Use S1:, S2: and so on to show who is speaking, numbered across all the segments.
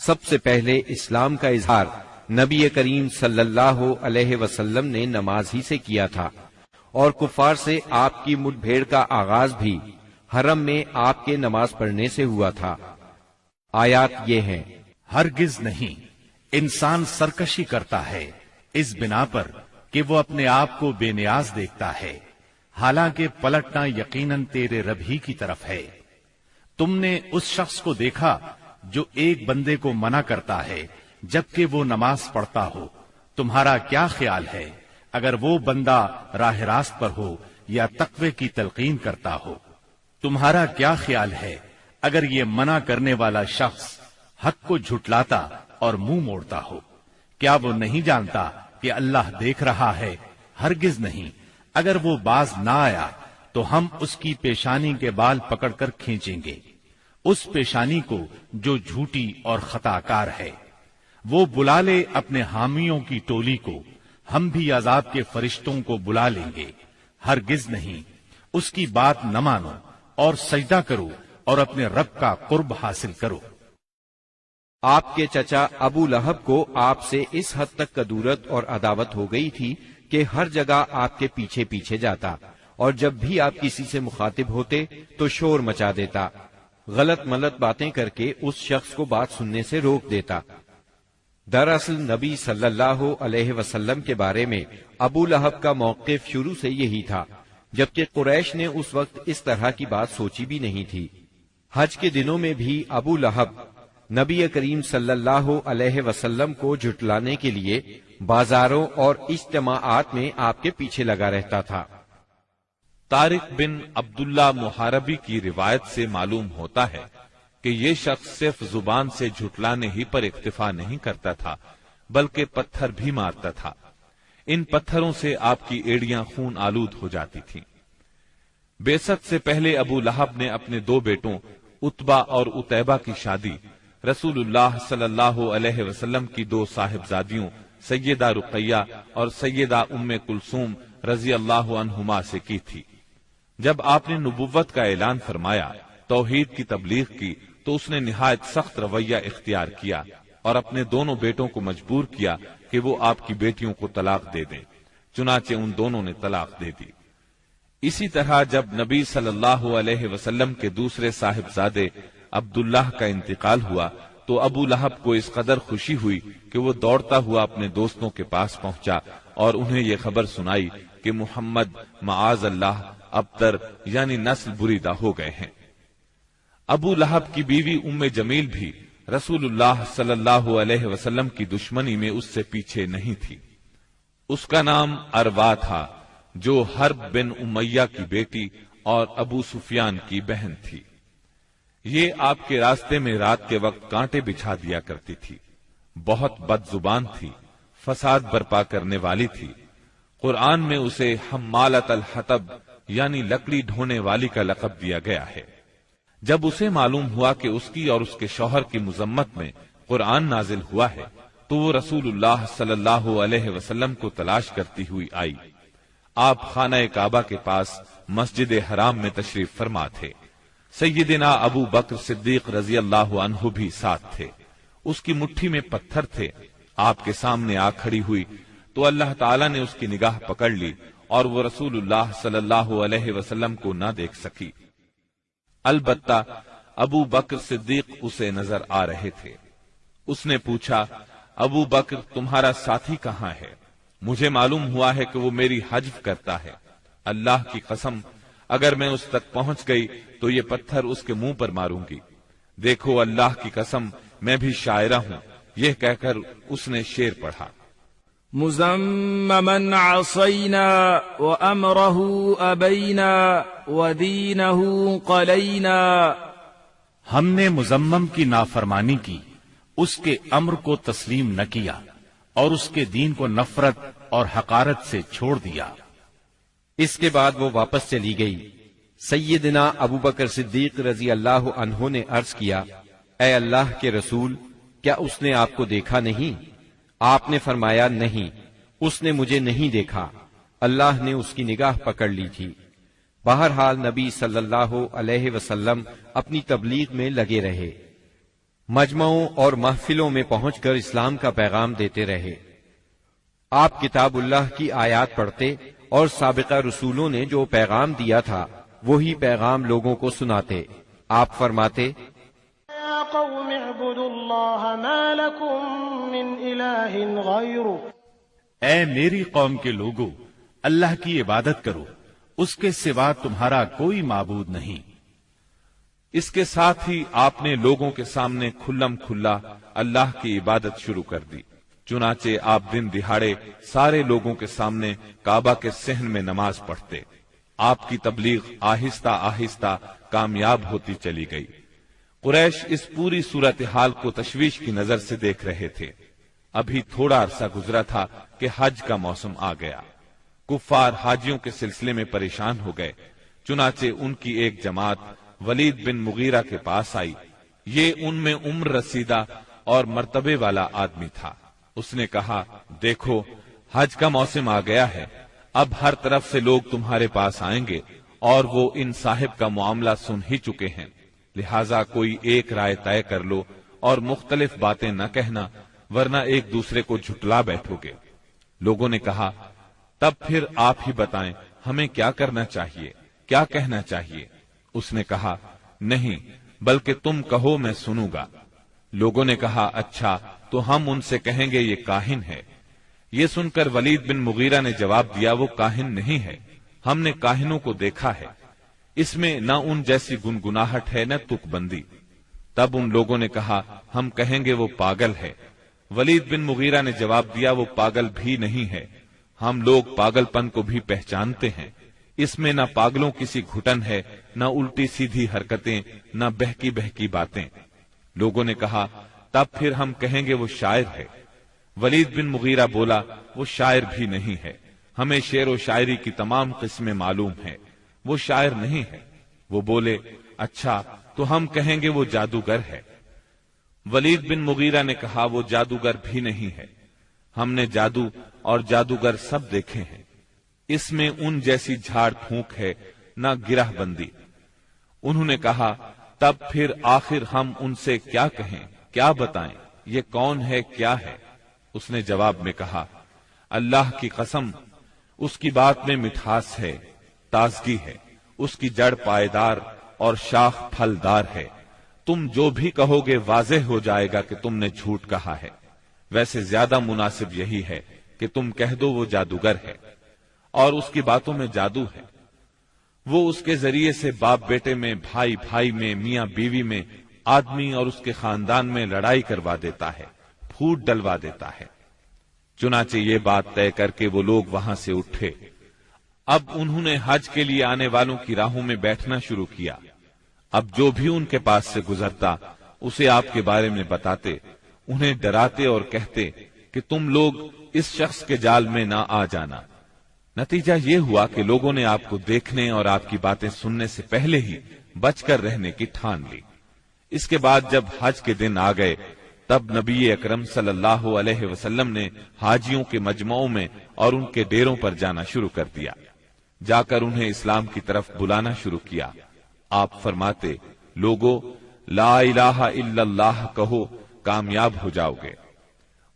S1: سب سے پہلے اسلام کا اظہار نبی کریم صلی اللہ علیہ وسلم نے نماز ہی سے کیا تھا، اور کفار سے آپ کی مٹ بھیڑ کا آغاز بھی حرم میں آپ کے نماز پڑھنے سے ہوا تھا۔ آیات یہ ہیں:
S2: ہرگز نہیں، انسان سرکشی کرتا ہے اس بنا پر کہ وہ اپنے آپ کو بے نیاز دیکھتا ہے، حالانکہ پلٹنا یقیناً تیرے رب ہی کی طرف ہے۔ تم نے اس شخص کو دیکھا جو ایک بندے کو منع کرتا ہے جبکہ وہ نماز پڑھتا ہو، تمہارا کیا خیال ہے اگر وہ بندہ راہ راست پر ہو یا تقوی کی تلقین کرتا ہو؟ تمہارا کیا خیال ہے اگر یہ منع کرنے والا شخص حق کو جھٹلاتا اور منہ موڑتا ہو؟ کیا وہ نہیں جانتا کہ اللہ دیکھ رہا ہے؟ ہرگز نہیں، اگر وہ باز نہ آیا تو ہم اس کی پیشانی کے بال پکڑ کر کھینچیں گے، اس پیشانی کو جو جھوٹی اور خطا کار ہے۔ وہ بلا لے اپنے حامیوں کی ٹولی کو، ہم بھی عذاب کے فرشتوں کو بلا لیں گے۔ ہرگز نہیں، اس کی بات نہ مانو اور سجدہ کرو اور اپنے رب کا قرب حاصل کرو۔
S1: آپ کے چچا ابو لہب کو آپ سے اس حد تک کدورت اور عداوت ہو گئی تھی کہ ہر جگہ آپ کے پیچھے پیچھے جاتا، اور جب بھی آپ کسی سے مخاطب ہوتے تو شور مچا دیتا، غلط ملط باتیں کر کے اس شخص کو بات سننے سے روک دیتا۔ دراصل نبی صلی اللہ علیہ وسلم کے بارے میں ابو لہب کا موقف شروع سے یہی تھا، جبکہ قریش نے اس وقت اس طرح کی بات سوچی بھی نہیں تھی۔ حج کے دنوں میں بھی ابو لہب نبی کریم صلی اللہ علیہ وسلم کو جھٹلانے کے لیے بازاروں اور اجتماعات میں آپ کے پیچھے لگا رہتا تھا۔
S3: طارق بن عبداللہ محاربی کی روایت سے معلوم ہوتا ہے کہ یہ شخص صرف زبان سے جھٹلانے ہی پر اکتفا نہیں کرتا تھا بلکہ پتھر بھی مارتا تھا۔ ان پتھروں سے آپ کی ایڑیاں خون آلود ہو جاتی تھیں۔ بعثت سے پہلے ابو لہب نے اپنے دو بیٹوں عتبہ اور عتیبہ کی شادی رسول اللہ صلی اللہ علیہ وسلم کی دو صاحبزادیوں سیدہ رقیہ اور سیدہ ام کلثوم رضی اللہ عنہما سے کی تھی۔ جب آپ نے نبوت کا اعلان فرمایا، توحید کی تبلیغ کی، تو اس نے نہایت سخت رویہ اختیار کیا اور اپنے دونوں بیٹوں کو مجبور کیا کہ وہ آپ کی بیٹیوں کو طلاق دے دیں۔ چنانچہ ان دونوں نے طلاق دے دی۔ اسی طرح جب نبی صلی اللہ علیہ وسلم کے دوسرے صاحبزادے عبداللہ کا انتقال ہوا تو ابو لہب کو اس قدر خوشی ہوئی کہ وہ دوڑتا ہوا اپنے دوستوں کے پاس پہنچا اور انہیں یہ خبر سنائی کہ محمد معاذ اللہ ابتر یعنی نسل بریدہ ہو گئے ہیں۔ ابو لہب کی بیوی ام جمیل بھی رسول اللہ صلی اللہ علیہ وسلم کی دشمنی میں اس سے پیچھے نہیں تھی۔ اس کا نام اروا تھا، جو حرب بن امیہ کی بیٹی اور ابو سفیان کی بہن تھی۔ یہ آپ کے راستے میں رات کے وقت کانٹے بچھا دیا کرتی تھی، بہت بد زبان تھی، فساد برپا کرنے والی تھی۔ قرآن میں اسے حمالۃ الحطب یعنی لکڑی ڈھونے والی کا لقب دیا گیا ہے۔ جب اسے معلوم ہوا کہ اس کی اور اس کے شوہر کی مذمت میں قرآن نازل ہوا ہے تو وہ رسول اللہ صلی اللہ علیہ وسلم کو تلاش کرتی ہوئی آئی۔ آپ خانہ کعبہ کے پاس مسجد حرام میں تشریف فرما تھے۔ سیدنا ابو بکر صدیق رضی اللہ عنہ بھی ساتھ تھے۔ اس کی مٹھی میں پتھر تھے۔ آپ کے سامنے آ کھڑی ہوئی تو اللہ تعالیٰ نے اس کی نگاہ پکڑ لی اور وہ رسول اللہ صلی اللہ علیہ وسلم کو نہ دیکھ سکی۔ البتہ ابو بکر صدیق اسے نظر آ رہے تھے۔ اس نے پوچھا، ابو بکر تمہارا ساتھی کہاں ہے؟ مجھے معلوم ہوا ہے کہ وہ میری حجب کرتا ہے۔ اللہ کی قسم اگر میں اس تک پہنچ گئی تو یہ پتھر اس کے منہ پر ماروں گی۔ دیکھو اللہ کی قسم میں بھی شاعرہ ہوں۔ یہ کہہ کر اس نے شعر پڑھا،
S4: مزمما عصینا وامرہ ابینا ودینہ قلینا۔
S2: ہم نے مزمم کی نافرمانی کی، اس کے امر کو تسلیم نہ کیا اور اس کے دین کو نفرت اور حقارت سے چھوڑ دیا۔
S1: اس کے بعد وہ واپس چلی گئی۔ سیدنا ابو بکر صدیق رضی اللہ عنہ نے عرض کیا، اے اللہ کے رسول، کیا اس نے آپ کو دیکھا نہیں؟ آپ نے فرمایا، نہیں، اس نے مجھے نہیں دیکھا، اللہ نے اس کی نگاہ پکڑ لی تھی۔ بہرحال نبی صلی اللہ علیہ وسلم اپنی تبلیغ میں لگے رہے۔ مجمعوں اور محفلوں میں پہنچ کر اسلام کا پیغام دیتے رہے۔ آپ کتاب اللہ کی آیات پڑھتے اور سابقہ رسولوں نے جو پیغام دیا تھا وہی پیغام لوگوں کو سناتے۔ آپ فرماتے،
S5: یا قوم اعبدوا اللہ ما لکم من الہ غیرہ،
S2: اے میری قوم کے لوگو، اللہ کی عبادت کرو، اس کے سوا تمہارا کوئی معبود نہیں۔
S3: اس کے ساتھ ہی آپ نے لوگوں کے سامنے کھلم کھلا اللہ کی عبادت شروع کر دی۔ چنانچہ آپ دن دہاڑے سارے لوگوں کے سامنے کعبہ کے صحن میں نماز پڑھتے۔ آپ کی تبلیغ آہستہ آہستہ کامیاب ہوتی چلی گئی۔ قریش اس پوری صورتحال کو تشویش کی نظر سے دیکھ رہے تھے۔ ابھی تھوڑا عرصہ گزرا تھا کہ حج کا موسم آ گیا۔ کفار حاجیوں کے سلسلے میں پریشان ہو گئے۔ چنانچہ ان کی ایک جماعت ولید بن مغیرہ کے پاس آئی۔ یہ ان میں عمر رسیدہ اور مرتبے والا آدمی تھا۔ اس نے کہا، دیکھو حج کا موسم آ گیا ہے، اب ہر طرف سے لوگ تمہارے پاس آئیں گے اور وہ ان صاحب کا معاملہ سن ہی چکے ہیں، لہٰذا کوئی ایک رائے طے کر لو اور مختلف باتیں نہ کہنا، ورنہ ایک دوسرے کو جھٹلا بیٹھو گے۔ لوگوں نے کہا، تب پھر آپ ہی بتائیں ہمیں کیا کرنا چاہیے، کیا کہنا چاہیے؟ اس نے کہا، نہیں بلکہ تم کہو میں سنوں گا۔ لوگوں نے کہا، اچھا تو ہم ان سے کہیں گے یہ کاہن ہے۔ یہ سن کر ولید بن مغیرہ نے جواب دیا، وہ کاہن نہیں ہے، ہم نے کاہنوں کو دیکھا ہے، اس میں نہ ان جیسی گنگناہٹ ہے نہ تک بندی۔ تب ان لوگوں نے کہا، ہم کہیں گے وہ پاگل ہے۔ ولید بن مغیرہ نے جواب دیا، وہ پاگل بھی نہیں ہے، ہم لوگ پاگل پن کو بھی پہچانتے ہیں، اس میں نہ پاگلوں کسی گھٹن ہے، نہ الٹی سیدھی حرکتیں، نہ بہکی بہکی باتیں۔ لوگوں نے کہا، تب پھر ہم کہیں گے وہ شاعر ہے۔ ولید بن مغیرہ بولا، وہ شاعر بھی نہیں ہے، ہمیں شعر و شاعری کی تمام قسمیں معلوم ہیں، وہ شاعر نہیں ہے۔ وہ بولے، اچھا تو ہم کہیں گے وہ جادوگر ہے۔ ولید بن مغیرہ نے کہا، وہ جادوگر بھی نہیں ہے، ہم نے جادو اور جادوگر سب دیکھے ہیں، اس میں ان جیسی جھاڑ پھونک ہے نہ گرہ بندی۔ انہوں نے کہا، تب پھر آخر ہم ان سے کیا کہیں، کیا بتائیں، یہ کون ہے، کیا ہے؟ اس نے جواب میں کہا، اللہ کی قسم، اس کی بات میں مٹھاس ہے، تازگی ہے، اس کی جڑ پائیدار اور شاخ پھلدار ہے، تم جو بھی کہو گے واضح ہو جائے گا کہ تم نے جھوٹ کہا ہے۔ ویسے زیادہ مناسب یہی ہے کہ تم کہہ دو وہ جادوگر ہے اور اس کی باتوں میں جادو ہے، وہ اس کے ذریعے سے باپ بیٹے میں، بھائی بھائی میں، میاں بیوی میں، آدمی اور اس کے خاندان میں لڑائی کروا دیتا ہے، پھوٹ ڈلوا دیتا ہے۔ چنانچہ یہ بات طے کر کے وہ لوگ وہاں سے اٹھے۔ اب انہوں نے حج کے لیے آنے والوں کی راہوں میں بیٹھنا شروع کیا۔ اب جو بھی ان کے پاس سے گزرتا اسے آپ کے بارے میں بتاتے، انہیں ڈراتے اور کہتے کہ تم لوگ اس شخص کے جال میں نہ آ جانا۔ نتیجہ یہ ہوا کہ لوگوں نے آپ کو دیکھنے اور آپ کی باتیں سننے سے پہلے ہی بچ کر رہنے کی ٹھان لی۔ اس کے بعد جب حج کے دن آ گئے تب نبی اکرم صلی اللہ علیہ وسلم نے حاجیوں کے مجمعوں میں اور ان کے ڈیروں پر جانا شروع کر دیا۔ جا کر انہیں اسلام کی طرف بلانا شروع کیا۔ آپ فرماتے، لوگو لا الہ الا اللہ کہو، کامیاب ہو جاؤ گے۔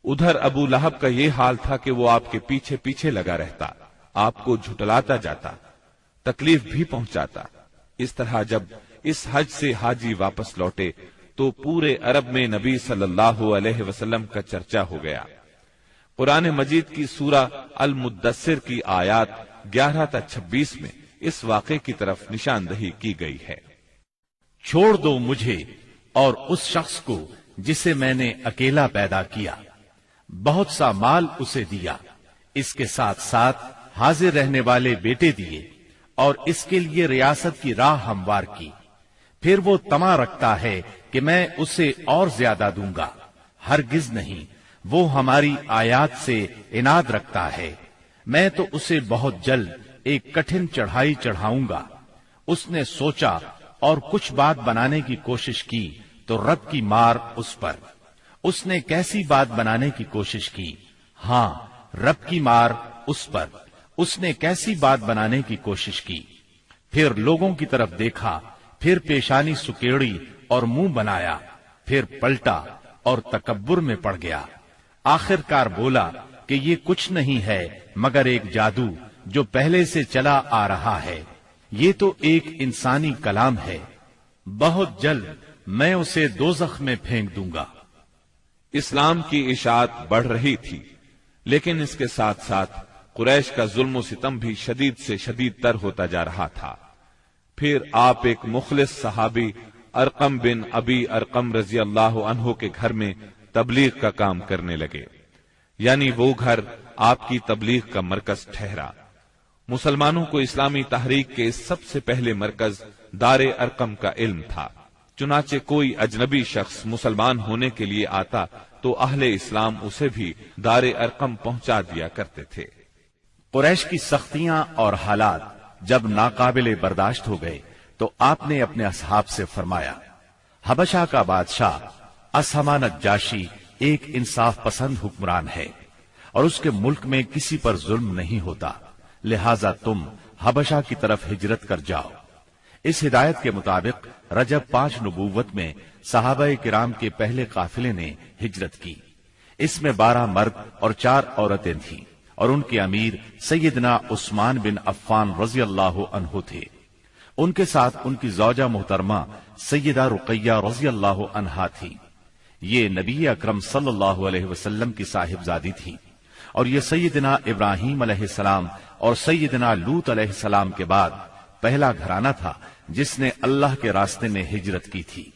S3: ادھر ابو لہب کا یہ حال تھا کہ وہ آپ کے پیچھے پیچھے لگا رہتا، آپ کو جھٹلاتا جاتا، تکلیف بھی پہنچاتا۔ اس طرح جب اس حج سے حاجی واپس لوٹے تو پورے عرب میں نبی صلی اللہ علیہ وسلم کا چرچا ہو گیا۔ قرآن مجید کی سورہ المدثر کی آیات 11 تا 26 میں اس واقعے کی طرف نشاندہی کی گئی ہے۔
S2: چھوڑ دو مجھے اور اس شخص کو جسے میں نے اکیلا پیدا کیا، بہت سا مال اسے دیا، اس کے ساتھ ساتھ حاضر رہنے والے بیٹے دیے اور اس کے لیے ریاست کی راہ ہموار کی۔ پھر وہ طمع رکھتا ہے کہ میں اسے اور زیادہ دوں گا، ہرگز نہیں، وہ ہماری آیات سے عناد رکھتا ہے، میں تو اسے بہت جلد ایک کٹھن چڑھائی چڑھاؤں گا۔ اس نے سوچا اور کچھ بات بنانے کی کوشش کی تو رب کی مار اس پر۔ اس نے کیسی بات بنانے کی کوشش کی؟ ہاں، رب کی مار اس پر۔ اس نے کیسی بات بنانے کی کوشش کی؟ پھر لوگوں کی طرف دیکھا، پھر پیشانی سکیڑی اور منہ بنایا، پھر پلٹا اور تکبر میں پڑ گیا۔ آخر کار بولا کہ یہ کچھ نہیں ہے مگر ایک جادو جو پہلے سے چلا آ رہا ہے، یہ تو ایک انسانی کلام ہے، بہت جلد میں اسے دوزخ میں پھینک دوں گا۔
S3: اسلام کی اشاعت بڑھ رہی تھی، لیکن اس کے ساتھ ساتھ قریش کا ظلم و ستم بھی شدید سے شدید تر ہوتا جا رہا تھا۔ پھر آپ ایک مخلص صحابی ارقم بن ابی ارقم رضی اللہ عنہ کے گھر میں تبلیغ کا کام کرنے لگے، یعنی وہ گھر آپ کی تبلیغ کا مرکز ٹھہرا۔ مسلمانوں کو اسلامی تحریک کے سب سے پہلے مرکز دار ارقم کا علم تھا، چنانچہ کوئی اجنبی شخص مسلمان ہونے کے لیے آتا تو اہل اسلام اسے بھی دار ارقم پہنچا دیا کرتے تھے۔
S2: قریش کی سختیاں اور حالات جب ناقابل برداشت ہو گئے تو آپ نے اپنے اصحاب سے فرمایا، حبشہ کا بادشاہ اسہمہ نجاشی ایک انصاف پسند حکمران ہے اور اس کے ملک میں کسی پر ظلم نہیں ہوتا، لہذا تم حبشہ کی طرف ہجرت کر جاؤ۔ اس ہدایت کے مطابق رجب 5 نبوت میں صحابہ کرام کے پہلے قافلے نے ہجرت کی۔ اس میں 12 مرد اور 4 عورتیں تھیں اور ان کے امیر سیدنا عثمان بن عفان رضی اللہ عنہ تھے۔ ان کے ساتھ ان کی زوجہ محترمہ سیدہ رقیہ رضی اللہ عنہا تھی۔ یہ نبی اکرم صلی اللہ علیہ وسلم کی صاحبزادی تھی اور یہ سیدنا ابراہیم علیہ السلام اور سیدنا لوط علیہ السلام کے بعد پہلا گھرانہ تھا جس نے اللہ کے راستے میں ہجرت کی تھی۔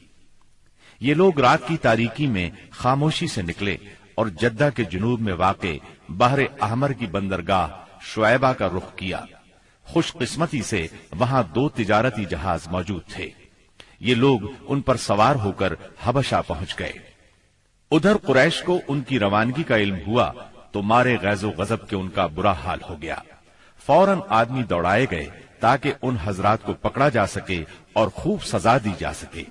S2: یہ لوگ رات کی تاریکی میں خاموشی سے نکلے اور جدہ کے جنوب میں واقع بحر احمر کی بندرگاہ شعیبہ کا رخ کیا۔ خوش قسمتی سے وہاں 2 تجارتی جہاز موجود تھے۔ یہ لوگ ان پر سوار ہو کر حبشہ پہنچ گئے۔ ادھر قریش کو ان کی روانگی کا علم ہوا تو مارے غیظ و غضب کے ان کا برا حال ہو گیا۔ فوراً آدمی دوڑائے گئے تاکہ ان حضرات کو پکڑا جا سکے اور خوب سزا دی جا سکے،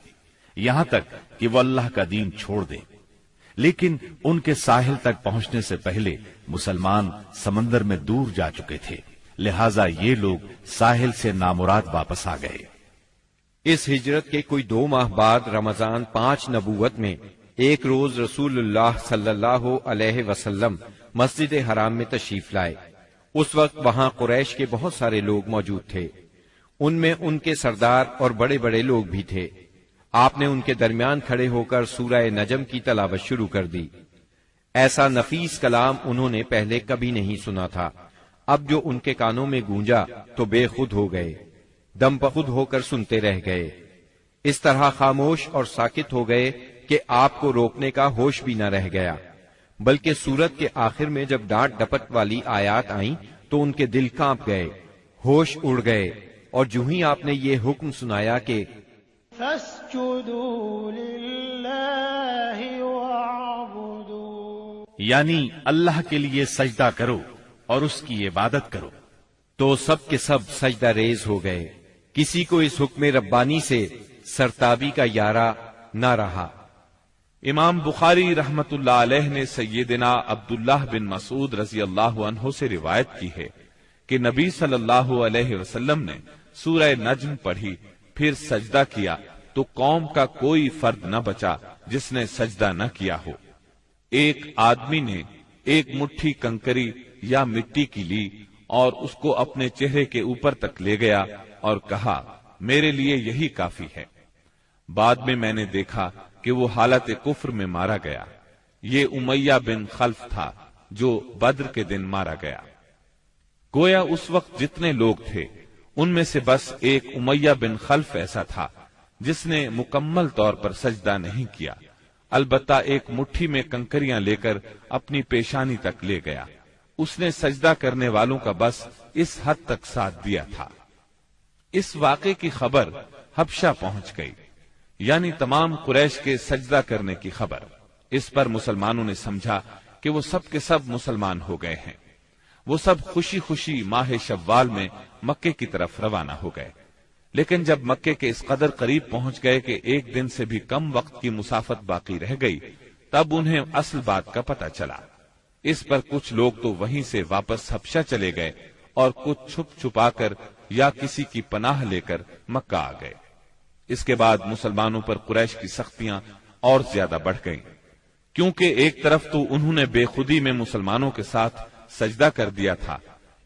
S2: یہاں تک کہ وہ اللہ کا دین چھوڑ دے۔ لیکن ان کے ساحل تک پہنچنے سے پہلے مسلمان سمندر میں دور جا چکے تھے، لہذا یہ لوگ ساحل سے نامراد واپس آ گئے۔
S1: اس ہجرت کے کوئی 2 ماہ بعد رمضان 5 نبوت میں ایک روز رسول اللہ صلی اللہ علیہ وسلم مسجد حرام میں تشریف لائے۔ اس وقت وہاں قریش کے بہت سارے لوگ موجود تھے، ان میں ان کے سردار اور بڑے بڑے لوگ بھی تھے۔ آپ نے ان کے درمیان کھڑے ہو کر سورہ نجم کی تلاوت شروع کر دی۔ ایسا نفیس کلام انہوں نے پہلے کبھی نہیں سنا تھا۔ اب جو ان کے کانوں میں گونجا تو بے خود ہو گئے، دم بخود ہو کر سنتے رہ گئے، اس طرح خاموش اور ساکت ہو گئے کہ آپ کو روکنے کا ہوش بھی نہ رہ گیا۔ بلکہ سورت کے آخر میں جب ڈانٹ ڈپٹ والی آیات آئیں تو ان کے دل کانپ گئے، ہوش اڑ گئے، اور جو ہی آپ نے یہ حکم سنایا کہ
S5: فَاسْجُدُوا لِلَّهِ وَاعْبُدُوا،
S2: یعنی اللہ کے لیے سجدہ کرو اور اس کی عبادت کرو،
S1: تو سب کے سب سجدہ ریز ہو گئے۔ کسی کو اس حکم ربانی سے سرتابی کا یارہ نہ رہا۔
S3: امام بخاری رحمت اللہ علیہ نے سیدنا عبداللہ بن مسعود رضی اللہ عنہ سے روایت کی ہے کہ نبی صلی اللہ علیہ وسلم نے سورہ نجم پڑھی، پھر سجدہ کیا تو قوم کا کوئی فرد نہ بچا جس نے سجدہ نہ کیا ہو۔ ایک آدمی نے ایک مٹھی کنکری یا مٹی کی لی اور اس کو اپنے چہرے کے اوپر تک لے گیا اور کہا، میرے لیے یہی کافی ہے۔ بعد میں نے دیکھا کہ وہ حالت کفر میں مارا گیا۔ یہ امیہ بن خلف تھا جو بدر کے دن مارا گیا۔ گویا اس وقت جتنے لوگ تھے ان میں سے بس ایک امیہ بن خلف ایسا تھا جس نے مکمل طور پر سجدہ نہیں کیا، البتہ ایک مٹھی میں کنکریاں لے کر اپنی پیشانی تک لے گیا۔ اس نے سجدہ کرنے والوں کا بس اس حد تک ساتھ دیا تھا۔ اس واقعے کی خبر حبشہ پہنچ گئی، یعنی تمام قریش کے سجدہ کرنے کی خبر۔ اس پر مسلمانوں نے سمجھا کہ وہ سب کے سب مسلمان ہو گئے ہیں۔ وہ سب خوشی خوشی ماہ شوال میں مکے کی طرف روانہ ہو گئے، لیکن جب مکے کے اس قدر قریب پہنچ گئے کہ ایک دن سے بھی کم وقت کی مسافت باقی رہ گئی، تب انہیں اصل بات کا پتہ چلا۔ اس پر کچھ لوگ تو وہیں سے واپس حبشہ چلے گئے اور کچھ چھپ چھپا کر یا کسی کی پناہ لے کر مکہ آ گئے۔ اس کے بعد مسلمانوں پر قریش کی سختیاں اور زیادہ بڑھ گئیں، کیونکہ ایک طرف تو انہوں نے بے خودی میں مسلمانوں کے ساتھ سجدہ کر دیا تھا،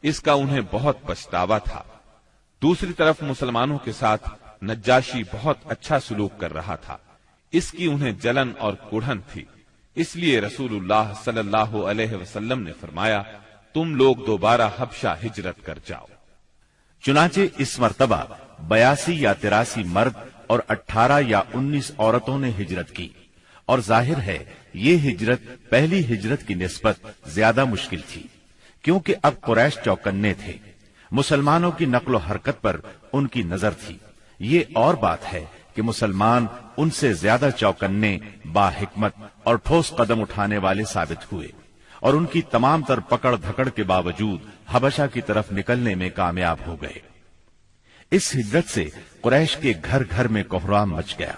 S3: اس کا انہیں بہت پچھتاوا تھا، دوسری طرف مسلمانوں کے ساتھ نجاشی بہت اچھا سلوک کر رہا تھا، اس کی انہیں جلن اور کڑھن تھی۔ اس لیے رسول اللہ صلی اللہ علیہ وسلم نے فرمایا، تم لوگ دوبارہ حبشہ ہجرت کر جاؤ۔
S2: چنانچہ اس مرتبہ 82 یا 83 مرد اور 18 یا 19 عورتوں نے ہجرت کی، اور ظاہر ہے یہ ہجرت پہلی ہجرت کی نسبت زیادہ مشکل تھی، کیونکہ اب قریش چوکنے تھے، مسلمانوں کی نقل و حرکت پر ان کی نظر تھی۔ یہ اور بات ہے کہ مسلمان ان سے زیادہ چوکنے، با حکمت اور ٹھوس قدم اٹھانے والے ثابت ہوئے، اور ان کی تمام تر پکڑ دھکڑ کے باوجود حبشہ کی طرف نکلنے میں کامیاب ہو گئے۔ اس ہجرت سے قریش کے گھر گھر میں کوہرام مچ گیا،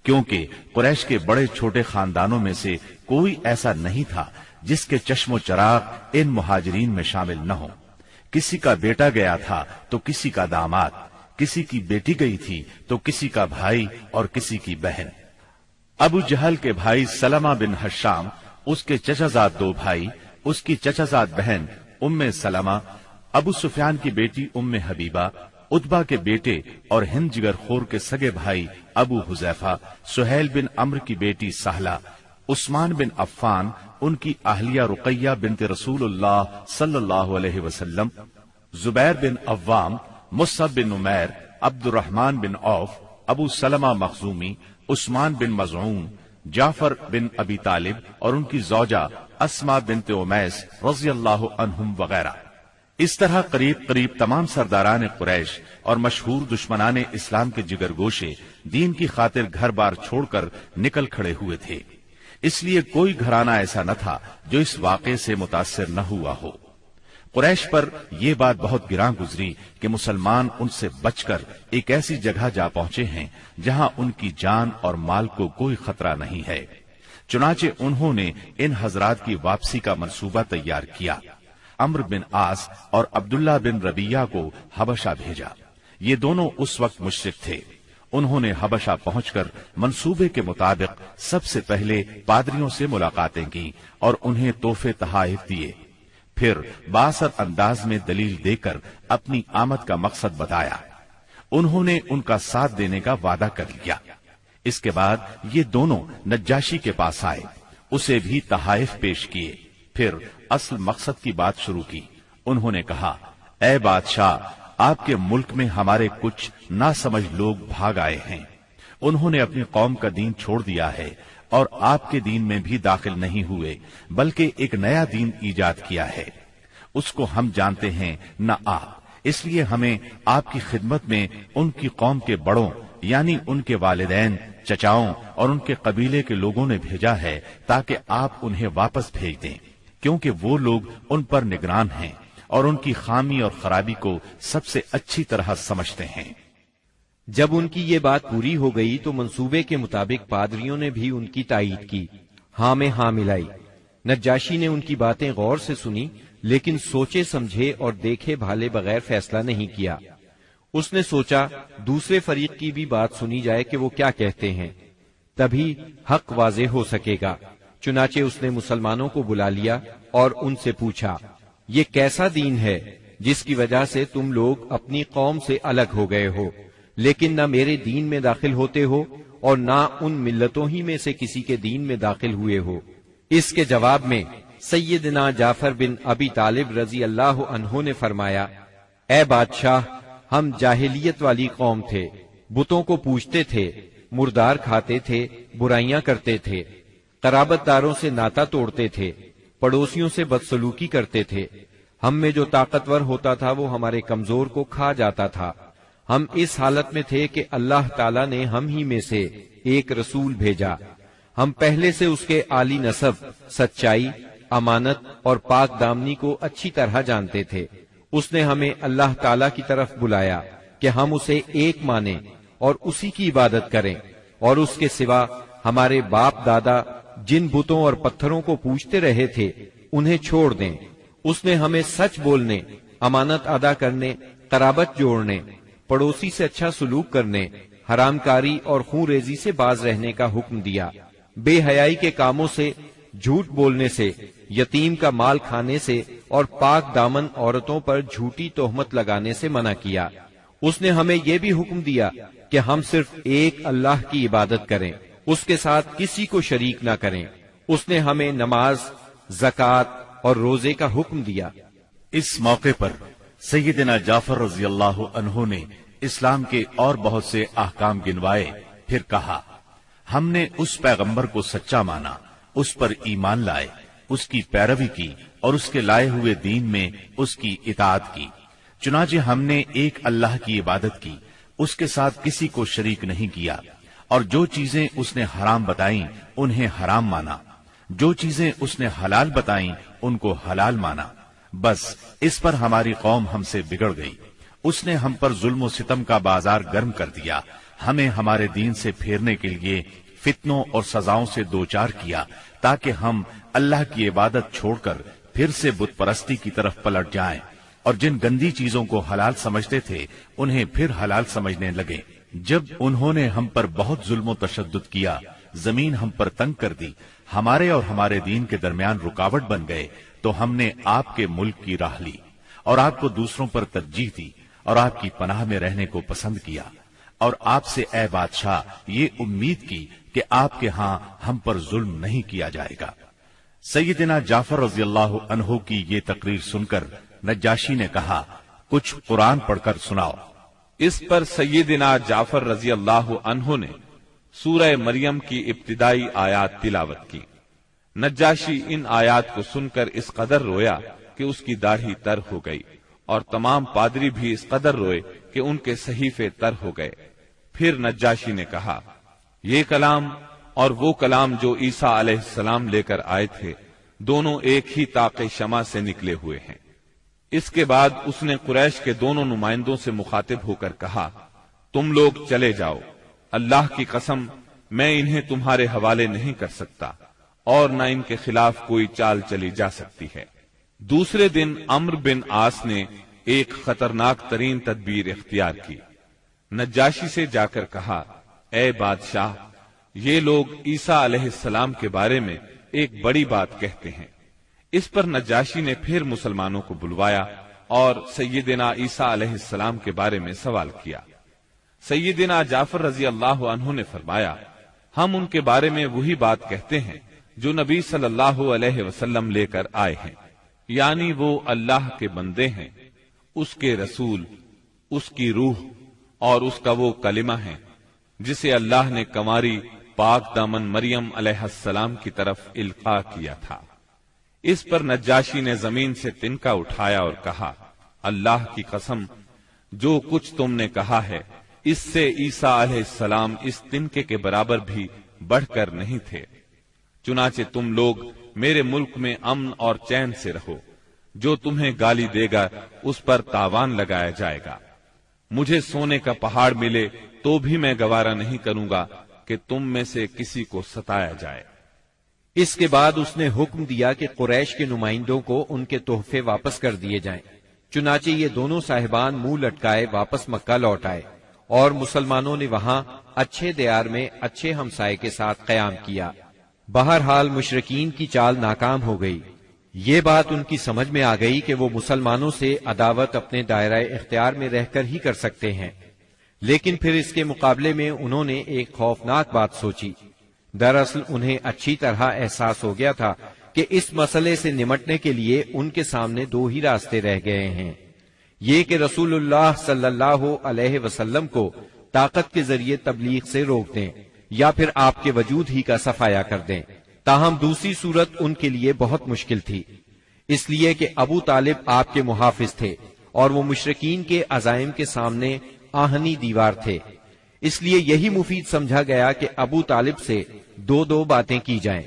S2: کیونکہ قریش کے بڑے چھوٹے خاندانوں میں سے کوئی ایسا نہیں تھا جس کے چشم و چراغ ان مہاجرین میں شامل نہ ہو۔ کسی کا بیٹا گیا تھا تو کسی کا داماد، کسی کی بیٹی گئی تھی تو کسی کا بھائی اور کسی کی بہن۔ ابو جہل کے بھائی سلمہ بن حشام، اس کے چچا زاد 2 بھائی، اس کی چچا زاد بہن ام سلمہ، ابو سفیان کی بیٹی ام حبیبہ، عتبہ کے بیٹے اور ہند جگر خور کے سگے بھائی ابو حذیفہ، سہیل بن عمرو کی بیٹی سہلہ، عثمان بن عفان، ان کی اہلیہ رقیہ بنت رسول اللہ صلی اللہ علیہ وسلم، زبیر بن عوام، مصعب بن عمیر، عبد الرحمن بن عوف، ابو سلمہ مخزومی، عثمان بن مظعون، جعفر بن ابی طالب اور ان کی زوجہ اسما بنت امیس رضی اللہ عنہم وغیرہ۔ اس طرح قریب قریب تمام سرداران قریش اور مشہور دشمنان اسلام کے جگر گوشے دین کی خاطر گھر بار چھوڑ کر نکل کھڑے ہوئے تھے۔ اس لیے کوئی گھرانہ ایسا نہ تھا جو اس واقعے سے متاثر نہ ہوا ہو۔ قریش پر یہ بات بہت گراں گزری کہ مسلمان ان سے بچ کر ایک ایسی جگہ جا پہنچے ہیں جہاں ان کی جان اور مال کو کوئی خطرہ نہیں ہے۔ چنانچہ انہوں نے ان حضرات کی واپسی کا منصوبہ تیار کیا۔ عمرو بن عاص اور عبداللہ بن ربیہ کو حبشہ بھیجا۔ یہ دونوں اس وقت مشرک تھے۔ انہوں نے حبشہ پہنچ کر منصوبے کے مطابق سب سے پہلے پادریوں سے ملاقاتیں کی اور انہیں تحفے تحائف دیے، پھر بااثر انداز میں دلیل دے کر اپنی آمد کا مقصد بتایا۔ انہوں نے ان کا ساتھ دینے کا وعدہ کر لیا۔ اس کے بعد یہ دونوں نجاشی کے پاس آئے، اسے بھی تحائف پیش کیے، پھر اصل مقصد کی بات شروع کی۔ انہوں نے کہا، اے بادشاہ، آپ کے ملک میں ہمارے کچھ ناسمجھ لوگ بھاگ آئے ہیں، انہوں نے اپنی قوم کا دین چھوڑ دیا ہے اور آپ کے دین میں بھی داخل نہیں ہوئے، بلکہ ایک نیا دین ایجاد کیا ہے، اس کو ہم جانتے ہیں نہ آپ، اس لیے ہمیں آپ کی خدمت میں ان کی قوم کے بڑوں یعنی ان کے والدین، چچاؤں اور ان کے قبیلے کے لوگوں نے بھیجا ہے تاکہ آپ انہیں واپس بھیج دیں، کیونکہ وہ لوگ ان پر نگران ہیں اور ان کی خامی اور خرابی کو سب سے اچھی طرح سمجھتے ہیں۔
S1: جب ان کی یہ بات پوری ہو گئی تو منصوبے کے مطابق پادریوں نے بھی ان کی تائید کی، ہاں میں ہاں ملائی۔ نجاشی نے ان کی باتیں غور سے سنی، لیکن سوچے سمجھے اور دیکھے بھالے بغیر فیصلہ نہیں کیا۔ اس نے سوچا دوسرے فریق کی بھی بات سنی جائے کہ وہ کیا کہتے ہیں، تبھی حق واضح ہو سکے گا۔ چنانچہ اس نے مسلمانوں کو بلا لیا اور ان سے پوچھا، یہ کیسا دین ہے جس کی وجہ سے تم لوگ اپنی قوم سے الگ ہو گئے ہو، لیکن نہ میرے دین میں داخل ہوتے ہو اور نہ ان ملتوں ہی میں سے کسی کے دین میں داخل ہوئے ہو؟ اس کے جواب میں سیدنا جعفر بن ابی طالب رضی اللہ عنہ نے فرمایا، اے بادشاہ، ہم جاہلیت والی قوم تھے، بتوں کو پوجتے تھے، مردار کھاتے تھے، برائیاں کرتے تھے، قرابت داروں سے ناتا توڑتے تھے، پڑوسیوں سے بدسلوکی کرتے تھے، ہم میں جو طاقتور ہوتا تھا وہ ہمارے کمزور کو کھا جاتا تھا۔ ہم اس حالت میں تھے کہ اللہ تعالیٰ نے ہم ہی میں سے ایک رسول بھیجا، ہم پہلے سے اس کے عالی نسب، سچائی، امانت اور پاک دامنی کو اچھی طرح جانتے تھے۔ اس نے ہمیں اللہ تعالیٰ کی طرف بلایا کہ ہم اسے ایک مانیں اور اسی کی عبادت کریں، اور اس کے سوا ہمارے باپ دادا جن بتوں اور پتھروں کو پوجتے رہے تھے انہیں چھوڑ دیں۔ اس نے ہمیں سچ بولنے، امانت ادا کرنے، قرابت جوڑنے، پڑوسی سے اچھا سلوک کرنے، حرام کاری اور خون ریزی سے باز رہنے کا حکم دیا۔ بے حیائی کے کاموں سے، جھوٹ بولنے سے، یتیم کا مال کھانے سے اور پاک دامن عورتوں پر جھوٹی تہمت لگانے سے منع کیا۔ اس نے ہمیں یہ بھی حکم دیا کہ ہم صرف ایک اللہ کی عبادت کریں، اس کے ساتھ کسی کو شریک نہ کریں۔ اس نے ہمیں نماز، زکوٰۃ اور روزے کا حکم دیا۔
S2: اس موقع پر سیدنا جعفر رضی اللہ عنہ نے اسلام کے اور بہت سے احکام گنوائے، پھر کہا، ہم نے اس پیغمبر کو سچا مانا، اس پر ایمان لائے، اس کی پیروی کی اور اس کے لائے ہوئے دین میں اس کی اطاعت کی۔ چنانچہ ہم نے ایک اللہ کی عبادت کی، اس کے ساتھ کسی کو شریک نہیں کیا، اور جو چیزیں اس نے حرام بتائیں انہیں حرام مانا، جو چیزیں اس نے حلال بتائیں ان کو حلال مانا۔ بس اس پر ہماری قوم ہم سے بگڑ گئی، اس نے ہم پر ظلم و ستم کا بازار گرم کر دیا، ہمیں ہمارے دین سے پھیرنے کے لیے فتنوں اور سزاؤں سے دوچار کیا، تاکہ ہم اللہ کی عبادت چھوڑ کر پھر سے بت پرستی کی طرف پلٹ جائیں، اور جن گندی چیزوں کو حلال سمجھتے تھے انہیں پھر حلال سمجھنے لگے۔ جب انہوں نے ہم پر بہت ظلم و تشدد کیا، زمین ہم پر تنگ کر دی، ہمارے اور ہمارے دین کے درمیان رکاوٹ بن گئے، تو ہم نے آپ کے ملک کی راہ لی اور آپ کو دوسروں پر ترجیح دی اور آپ کی پناہ میں رہنے کو پسند کیا، اور آپ سے اے بادشاہ یہ امید کی کہ آپ کے ہاں ہم پر ظلم نہیں کیا جائے گا۔ سیدنا جعفر رضی اللہ عنہ کی یہ تقریر سن کر نجاشی نے کہا، کچھ قرآن پڑھ کر سناؤ۔
S3: اس پر سیدنا جعفر رضی اللہ عنہ نے سورہ مریم کی ابتدائی آیات تلاوت کی۔ نجاشی ان آیات کو سن کر اس قدر رویا کہ اس کی داڑھی تر ہو گئی، اور تمام پادری بھی اس قدر روئے کہ ان کے صحیفے تر ہو گئے۔ پھر نجاشی نے کہا، یہ کلام اور وہ کلام جو عیسیٰ علیہ السلام لے کر آئے تھے، دونوں ایک ہی طاق شمع سے نکلے ہوئے ہیں۔ اس کے بعد اس نے قریش کے دونوں نمائندوں سے مخاطب ہو کر کہا، تم لوگ چلے جاؤ، اللہ کی قسم میں انہیں تمہارے حوالے نہیں کر سکتا، اور نہ ان کے خلاف کوئی چال چلی جا سکتی ہے۔ دوسرے دن عمرو بن عاص نے ایک خطرناک ترین تدبیر اختیار کی۔ نجاشی سے جا کر کہا، اے بادشاہ، یہ لوگ عیسیٰ علیہ السلام کے بارے میں ایک بڑی بات کہتے ہیں۔ اس پر نجاشی نے پھر مسلمانوں کو بلوایا اور سیدنا عیسیٰ علیہ السلام کے بارے میں سوال کیا۔ سیدنا جعفر رضی اللہ عنہ نے فرمایا، ہم ان کے بارے میں وہی بات کہتے ہیں جو نبی صلی اللہ علیہ وسلم لے کر آئے ہیں، یعنی وہ اللہ کے بندے ہیں، اس کے رسول، اس کی روح اور اس کا وہ کلمہ ہے جسے اللہ نے کنواری پاک دامن مریم علیہ السلام کی طرف القاء کیا تھا۔ اس پر نجاشی نے زمین سے تنکا اٹھایا اور کہا، اللہ کی قسم، جو کچھ تم نے کہا ہے اس سے عیسیٰ علیہ السلام اس تنکے کے برابر بھی بڑھ کر نہیں تھے۔ چنانچہ تم لوگ میرے ملک میں امن اور چین سے رہو، جو تمہیں گالی دے گا اس پر تاوان لگایا جائے گا۔ مجھے سونے کا پہاڑ ملے تو بھی میں گوارا نہیں کروں گا کہ تم میں سے کسی کو ستایا جائے۔
S1: اس کے بعد اس نے حکم دیا کہ قریش کے نمائندوں کو ان کے تحفے واپس کر دیے جائیں۔ چنانچہ یہ دونوں صاحبان منہ لٹکائے واپس مکہ لوٹ آئے، اور مسلمانوں نے وہاں اچھے دیار میں اچھے ہمسائے کے ساتھ قیام کیا۔ بہرحال مشرکین کی چال ناکام ہو گئی۔ یہ بات ان کی سمجھ میں آ گئی کہ وہ مسلمانوں سے عداوت اپنے دائرہ اختیار میں رہ کر ہی کر سکتے ہیں، لیکن پھر اس کے مقابلے میں انہوں نے ایک خوفناک بات سوچی۔ دراصل انہیں اچھی طرح احساس ہو گیا تھا کہ اس مسئلے سے نمٹنے کے لیے ان کے سامنے دو ہی راستے رہ گئے ہیں، یہ کہ رسول اللہ صلی اللہ علیہ وسلم کو طاقت کے ذریعے تبلیغ سے روک دیں، یا پھر آپ کے وجود ہی کا صفایا کر دیں۔ تاہم دوسری صورت ان کے لیے بہت مشکل تھی، اس لیے کہ ابو طالب آپ کے محافظ تھے اور وہ مشرکین کے عزائم کے سامنے آہنی دیوار تھے۔ اس لیے یہی مفید سمجھا گیا کہ ابو طالب سے دو باتیں کی جائیں۔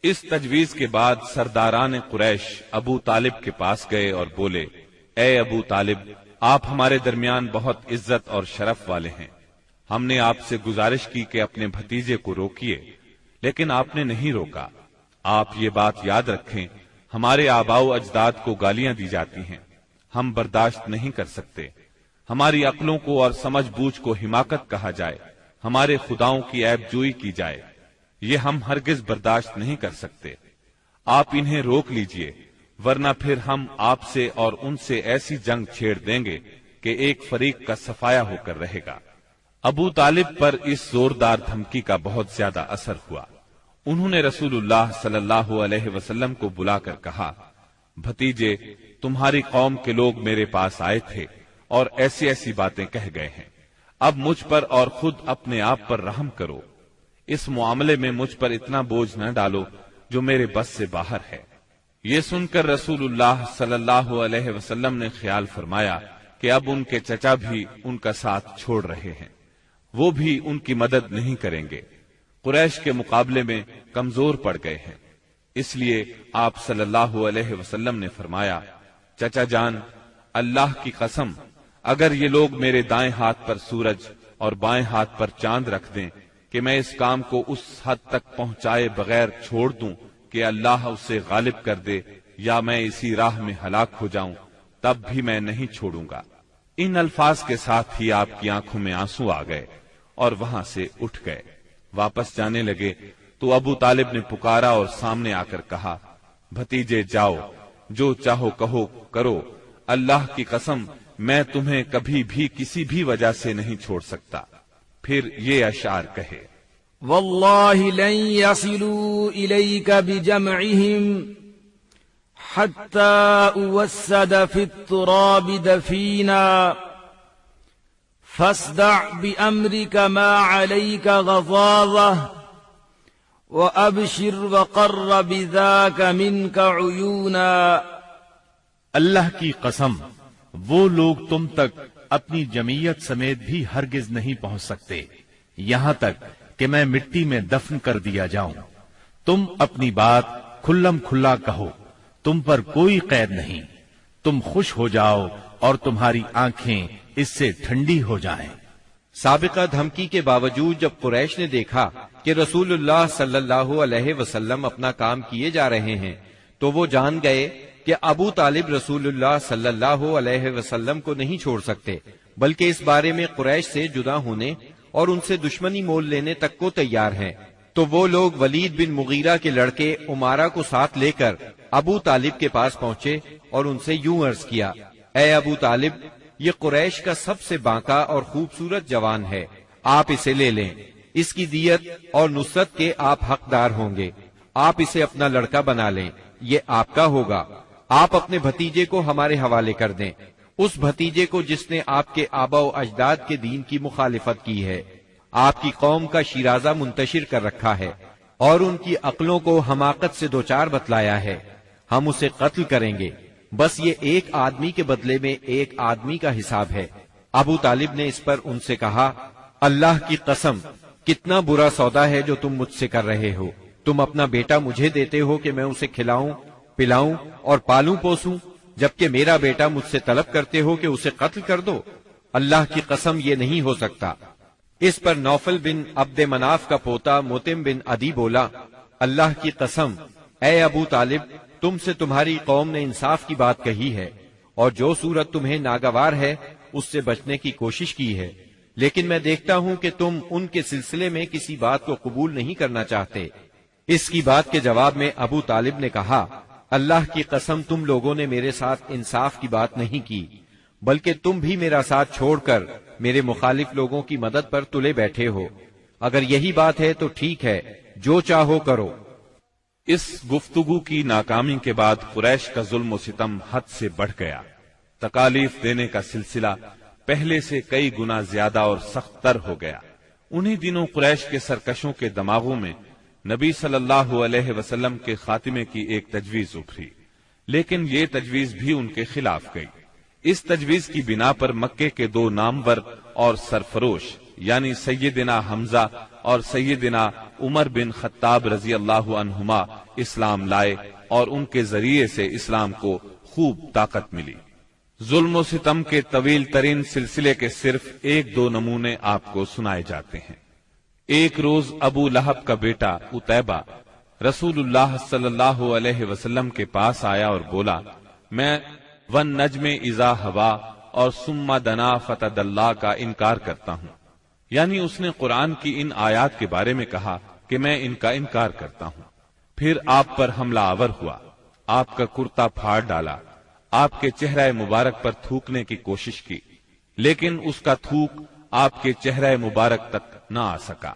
S3: اس تجویز کے بعد سرداران قریش ابو طالب کے پاس گئے اور بولے، اے ابو طالب، آپ ہمارے درمیان بہت عزت اور شرف والے ہیں۔ ہم نے آپ سے گزارش کی کہ اپنے بھتیجے کو روکیے، لیکن آپ نے نہیں روکا۔ آپ یہ بات یاد رکھیں، ہمارے آباء و اجداد کو گالیاں دی جاتی ہیں، ہم برداشت نہیں کر سکتے۔ ہماری عقلوں کو اور سمجھ بوجھ کو حماقت کہا جائے، ہمارے خداؤں کی عیب جوئی کی جائے، یہ ہم ہرگز برداشت نہیں کر سکتے۔ آپ انہیں روک لیجئے، ورنہ پھر ہم آپ سے اور ان سے ایسی جنگ چھیڑ دیں گے کہ ایک فریق کا صفایا ہو کر رہے گا۔ ابو طالب پر اس زوردار دھمکی کا بہت زیادہ اثر ہوا۔ انہوں نے رسول اللہ صلی اللہ علیہ وسلم کو بلا کر کہا، بھتیجے، تمہاری قوم کے لوگ میرے پاس آئے تھے اور ایسی ایسی باتیں کہہ گئے ہیں، اب مجھ پر اور خود اپنے آپ پر رحم کرو، اس معاملے میں مجھ پر اتنا بوجھ نہ ڈالو جو میرے بس سے باہر ہے۔ یہ سن کر رسول اللہ صلی اللہ علیہ وسلم نے خیال فرمایا کہ اب ان کے چچا بھی ان کا ساتھ چھوڑ رہے ہیں، وہ بھی ان کی مدد نہیں کریں گے، قریش کے مقابلے میں کمزور پڑ گئے ہیں۔ اس لیے آپ صلی اللہ علیہ وسلم نے فرمایا، چچا جان، اللہ کی قسم، اگر یہ لوگ میرے دائیں ہاتھ پر سورج اور بائیں ہاتھ پر چاند رکھ دیں کہ میں اس کام کو اس حد تک پہنچائے بغیر چھوڑ دوں کہ اللہ اسے غالب کر دے یا میں اسی راہ میں ہلاک ہو جاؤں، تب بھی میں نہیں چھوڑوں گا۔ ان الفاظ کے ساتھ ہی آپ کی آنکھوں میں آنسو آ گئے اور وہاں سے اٹھ گئے۔ واپس جانے لگے تو ابو طالب نے پکارا اور سامنے آ کر کہا، بھتیجے جاؤ، جو چاہو کہو کرو، اللہ کی قسم میں تمہیں کبھی بھی کسی بھی وجہ سے نہیں چھوڑ سکتا۔ پھر یہ اشعار کہے،
S4: والله لن يصلوا إليك بجمعهم حتى أوسد في التراب دفينا فاصدع بأمرك ما عليك غضاضة وأبشر وقر بذاك منك عيونا۔
S2: اللہ کی قسم، وہ لوگ تم تک اپنی جمعیت سمیت بھی ہرگز نہیں پہنچ سکتے یہاں تک کہ میں مٹی میں دفن کر دیا جاؤں۔ تم اپنی بات کھلم کھلا کہو، تم پر کوئی قید نہیں، تم خوش ہو جاؤ اور تمہاری آنکھیں اس سے ٹھنڈی ہو جائیں۔
S1: سابقہ دھمکی کے باوجود جب قریش نے دیکھا کہ رسول اللہ صلی اللہ علیہ وسلم اپنا کام کیے جا رہے ہیں تو وہ جان گئے کہ ابو طالب رسول اللہ صلی اللہ علیہ وسلم کو نہیں چھوڑ سکتے، بلکہ اس بارے میں قریش سے جدا ہونے اور ان سے دشمنی مول لینے تک کو تیار ہیں، تو وہ لوگ ولید بن مغیرہ کے لڑکے عمارہ کو ساتھ لے کر ابو طالب کے پاس پہنچے اور ان سے یوں عرض کیا، اے ابو طالب، یہ قریش کا سب سے بانکا اور خوبصورت جوان ہے، آپ اسے لے لیں، اس کی دیت اور نصرت کے آپ حقدار ہوں گے، آپ اسے اپنا لڑکا بنا لیں، یہ آپ کا ہوگا، آپ اپنے بھتیجے کو ہمارے حوالے کر دیں، اس بھتیجے کو جس نے آپ کے آبا و اجداد کے دین کی مخالفت کی ہے، آپ کی قوم کا شیرازہ منتشر کر رکھا ہے اور ان کی عقلوں کو حماقت سے دوچار بتلایا ہے، ہم اسے قتل کریں گے، بس یہ ایک آدمی کے بدلے میں ایک آدمی کا حساب ہے۔ ابو طالب نے اس پر ان سے کہا، اللہ کی قسم، کتنا برا سودا ہے جو تم مجھ سے کر رہے ہو، تم اپنا بیٹا مجھے دیتے ہو کہ میں اسے کھلاؤں پلاؤں اور پالوں پوسوں، جبکہ میرا بیٹا مجھ سے طلب کرتے ہو کہ اسے قتل کر دو، اللہ کی قسم یہ نہیں ہو سکتا۔ اس پر نوفل بن عبد مناف کا پوتا متم بن عدی بولا، اللہ کی قسم، اے ابو طالب، تم سے تمہاری قوم نے انصاف کی بات کہی ہے اور جو صورت تمہیں ناگوار ہے اس سے بچنے کی کوشش کی ہے، لیکن میں دیکھتا ہوں کہ تم ان کے سلسلے میں کسی بات کو قبول نہیں کرنا چاہتے۔ اس کی بات کے جواب میں ابو طالب نے کہا، اللہ کی قسم، تم لوگوں نے میرے ساتھ انصاف کی بات نہیں کی، بلکہ تم بھی میرا ساتھ چھوڑ کر میرے مخالف لوگوں کی مدد پر تلے بیٹھے ہو، اگر یہی بات ہے تو ٹھیک ہے، جو چاہو کرو۔
S3: اس گفتگو کی ناکامی کے بعد قریش کا ظلم و ستم حد سے بڑھ گیا، تکالیف دینے کا سلسلہ پہلے سے کئی گنا زیادہ اور سخت تر ہو گیا۔ انہی دنوں قریش کے سرکشوں کے دماغوں میں نبی صلی اللہ علیہ وسلم کے خاتمے کی ایک تجویز ابھری، لیکن یہ تجویز بھی ان کے خلاف گئی۔ اس تجویز کی بنا پر مکے کے دو نامور اور سرفروش یعنی سیدنا حمزہ اور سیدنا عمر بن خطاب رضی اللہ عنہما اسلام لائے اور ان کے ذریعے سے اسلام کو خوب طاقت ملی۔ ظلم و ستم کے طویل ترین سلسلے کے صرف ایک دو نمونے آپ کو سنائے جاتے ہیں۔ ایک روز ابو لہب کا بیٹا عتیبہ رسول اللہ صلی اللہ علیہ وسلم کے پاس آیا اور بولا، میں والنجم اذا ہوا اور ثم دنا فتدلی کا انکار کرتا ہوں، یعنی اس نے قرآن کی ان آیات کے بارے میں کہا کہ میں ان کا انکار کرتا ہوں۔ پھر آپ پر حملہ آور ہوا، آپ کا کرتا پھاڑ ڈالا، آپ کے چہرہ مبارک پر تھوکنے کی کوشش کی، لیکن اس کا تھوک آپ کے چہرہ مبارک تک نہ آ سکا۔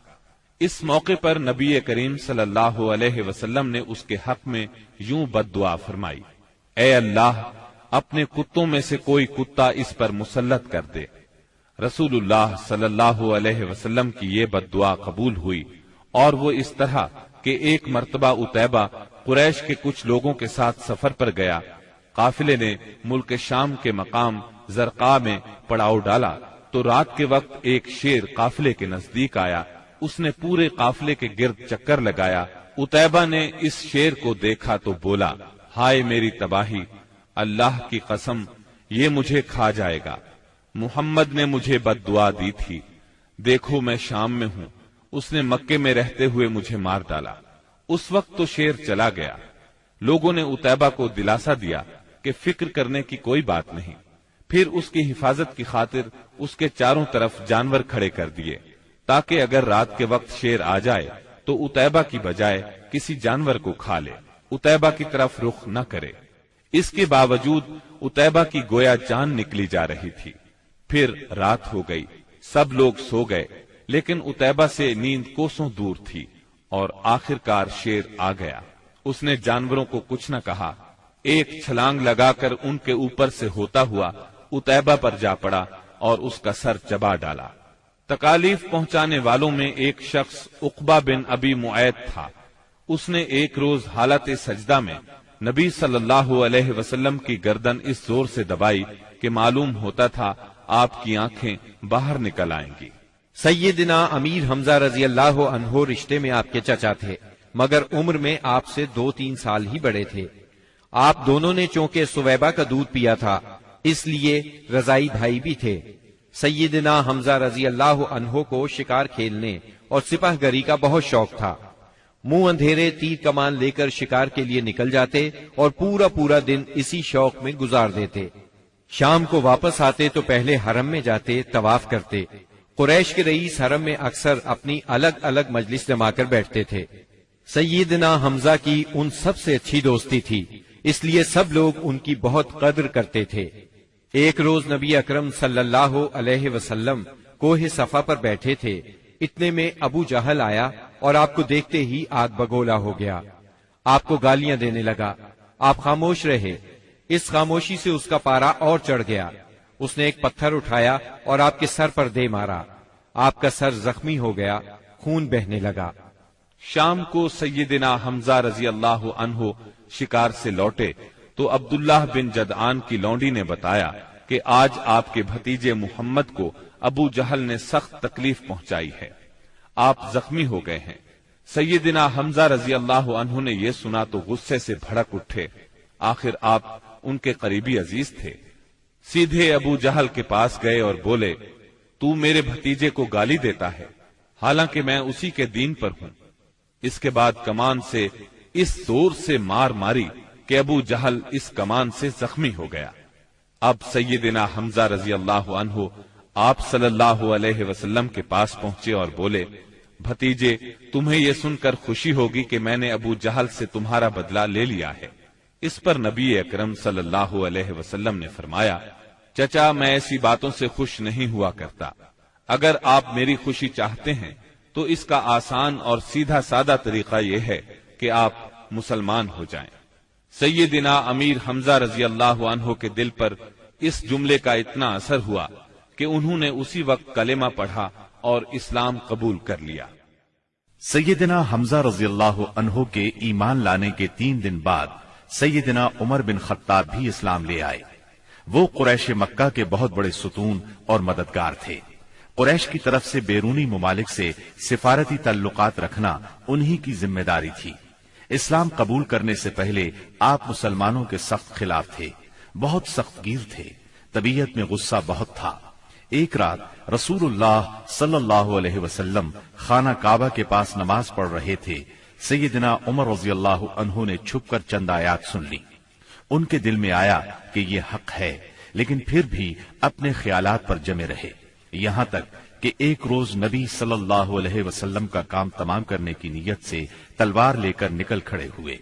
S3: اس موقع پر نبی کریم صلی اللہ علیہ وسلم نے اس کے حق میں یوں بد دعا فرمائی: اے اللہ، اپنے کتوں میں سے کوئی کتا اس پر مسلط کر دے۔ رسول اللہ صلی اللہ علیہ وسلم کی یہ بد دعا قبول ہوئی، اور وہ اس طرح کہ ایک مرتبہ عتیبہ قریش کے کچھ لوگوں کے ساتھ سفر پر گیا۔ قافلے نے ملک شام کے مقام زرقاء میں پڑاؤ ڈالا تو رات کے وقت ایک شیر قافلے کے نزدیک آیا۔ اس نے پورے قافلے کے گرد چکر لگایا۔ عتیبہ نے اس شیر کو دیکھا تو بولا: ہائے میری تباہی، اللہ کی قسم یہ مجھے کھا جائے گا۔ محمد نے مجھے بد دعا دی تھی، دیکھو میں شام میں ہوں، اس نے مکے میں رہتے ہوئے مجھے مار ڈالا۔ اس وقت تو شیر چلا گیا۔ لوگوں نے عتیبہ کو دلاسا دیا کہ فکر کرنے کی کوئی بات نہیں۔ پھر اس کی حفاظت کی خاطر اس کے چاروں طرف جانور کھڑے کر دیے، تاکہ اگر رات کے وقت شیر آ جائے تو عتیبہ کی بجائے کسی جانور کو کھا لے، عتیبہ کی طرف رخ نہ کرے۔ اس کے باوجود عتیبہ کی گویا جان نکلی جا رہی تھی۔ پھر رات ہو گئی، سب لوگ سو گئے، لیکن عتیبہ سے نیند کوسوں دور تھی، اور آخرکار شیر آ گیا۔ اس نے جانوروں کو کچھ نہ کہا، ایک چھلانگ لگا کر ان کے اوپر سے ہوتا ہوا عتیبہ پر جا پڑا اور اس کا سر چبا ڈالا۔ تکالیف پہنچانے والوں میں ایک شخص عقبہ بن ابی معیط تھا۔ اس نے ایک روز حالت سجدہ میں نبی صلی اللہ علیہ وسلم کی گردن اس زور سے دبائی کہ معلوم ہوتا تھا آپ کی آنکھیں باہر نکل آئیں گی۔
S1: سیدنا امیر حمزہ رضی اللہ عنہ رشتے میں آپ کے چچا تھے، مگر عمر میں آپ سے 2-3 سال ہی بڑے تھے۔ آپ دونوں نے چونکہ سویبہ کا دودھ پیا تھا، اس لیے رضائی بھائی بھی تھے۔ سیدنا حمزہ رضی اللہ عنہ کو شکار کھیلنے اور سپاہ گری کا بہت شوق تھا۔ منہ اندھیرے تیر کمان لے کر شکار کے لیے نکل جاتے اور پورا دن اسی شوق میں گزار دیتے۔ شام کو واپس آتے تو پہلے حرم میں جاتے، طواف کرتے۔ قریش کے رئیس حرم میں اکثر اپنی الگ الگ مجلس جما کر بیٹھتے تھے۔ سیدنا حمزہ کی ان سب سے اچھی دوستی تھی، اس لیے سب لوگ ان کی بہت قدر کرتے تھے۔ ایک روز نبی اکرم صلی اللہ علیہ وسلم کوہ صفا پر بیٹھے تھے، اتنے میں ابو جہل آیا اور آپ کو دیکھتے ہی آگ بگولا ہو گیا۔ آپ کو گالیاں دینے لگا، آپ خاموش رہے۔ اس خاموشی سے اس کا پارا اور چڑھ گیا۔ اس نے ایک پتھر اٹھایا اور آپ کے سر پر دے مارا۔ آپ کا سر زخمی ہو گیا، خون بہنے لگا۔
S3: شام کو سیدنا حمزہ رضی اللہ عنہ شکار سے لوٹے تو عبداللہ بن جدعان کی لونڈی نے بتایا کہ آج آپ کے بھتیجے محمد کو ابو جہل نے سخت تکلیف پہنچائی ہے، آپ زخمی ہو گئے ہیں۔ سیدنا حمزہ رضی اللہ عنہ نے یہ سنا تو غصے سے بھڑک اٹھے۔ آخر آپ ان کے قریبی عزیز تھے۔ سیدھے ابو جہل کے پاس گئے اور بولے: تو میرے بھتیجے کو گالی دیتا ہے، حالانکہ میں اسی کے دین پر ہوں۔ اس کے بعد کمان سے اس زور سے مار ماری کہ ابو جہل اس کمان سے زخمی ہو گیا۔ اب سیدنا حمزہ رضی اللہ عنہ آپ صلی اللہ علیہ وسلم کے پاس پہنچے اور بولے: بھتیجے، تمہیں یہ سن کر خوشی ہوگی کہ میں نے ابو جہل سے تمہارا بدلہ لے لیا ہے۔ اس پر نبی اکرم صلی اللہ علیہ وسلم نے فرمایا: چچا، میں ایسی باتوں سے خوش نہیں ہوا کرتا۔ اگر آپ میری خوشی چاہتے ہیں تو اس کا آسان اور سیدھا سادہ طریقہ یہ ہے کہ آپ مسلمان ہو جائیں۔ سیدنا امیر حمزہ رضی اللہ عنہ کے دل پر اس جملے کا اتنا اثر ہوا کہ انہوں نے اسی وقت کلمہ پڑھا اور اسلام قبول کر لیا۔
S2: سیدنا حمزہ رضی اللہ عنہ کے ایمان لانے کے 3 دن بعد سیدنا عمر بن خطاب بھی اسلام لے آئے۔ وہ قریش مکہ کے بہت بڑے ستون اور مددگار تھے۔ قریش کی طرف سے بیرونی ممالک سے سفارتی تعلقات رکھنا انہی کی ذمہ داری تھی۔ اسلام قبول کرنے سے پہلے آپ مسلمانوں کے سخت خلاف تھے، بہت سخت گیر تھے، طبیعت میں غصہ بہت تھا۔ ایک رات رسول اللہ صلی اللہ علیہ وسلم خانہ کعبہ کے پاس نماز پڑھ رہے تھے۔ سیدنا عمر رضی اللہ عنہ نے چھپ کر چند آیات سن لی۔ ان کے دل میں آیا کہ یہ حق ہے، لیکن پھر بھی اپنے خیالات پر جمے رہے، یہاں تک کہ ایک روز نبی صلی اللہ علیہ وسلم کا کام تمام کرنے کی نیت سے تلوار لے کر نکل کھڑے ہوئے۔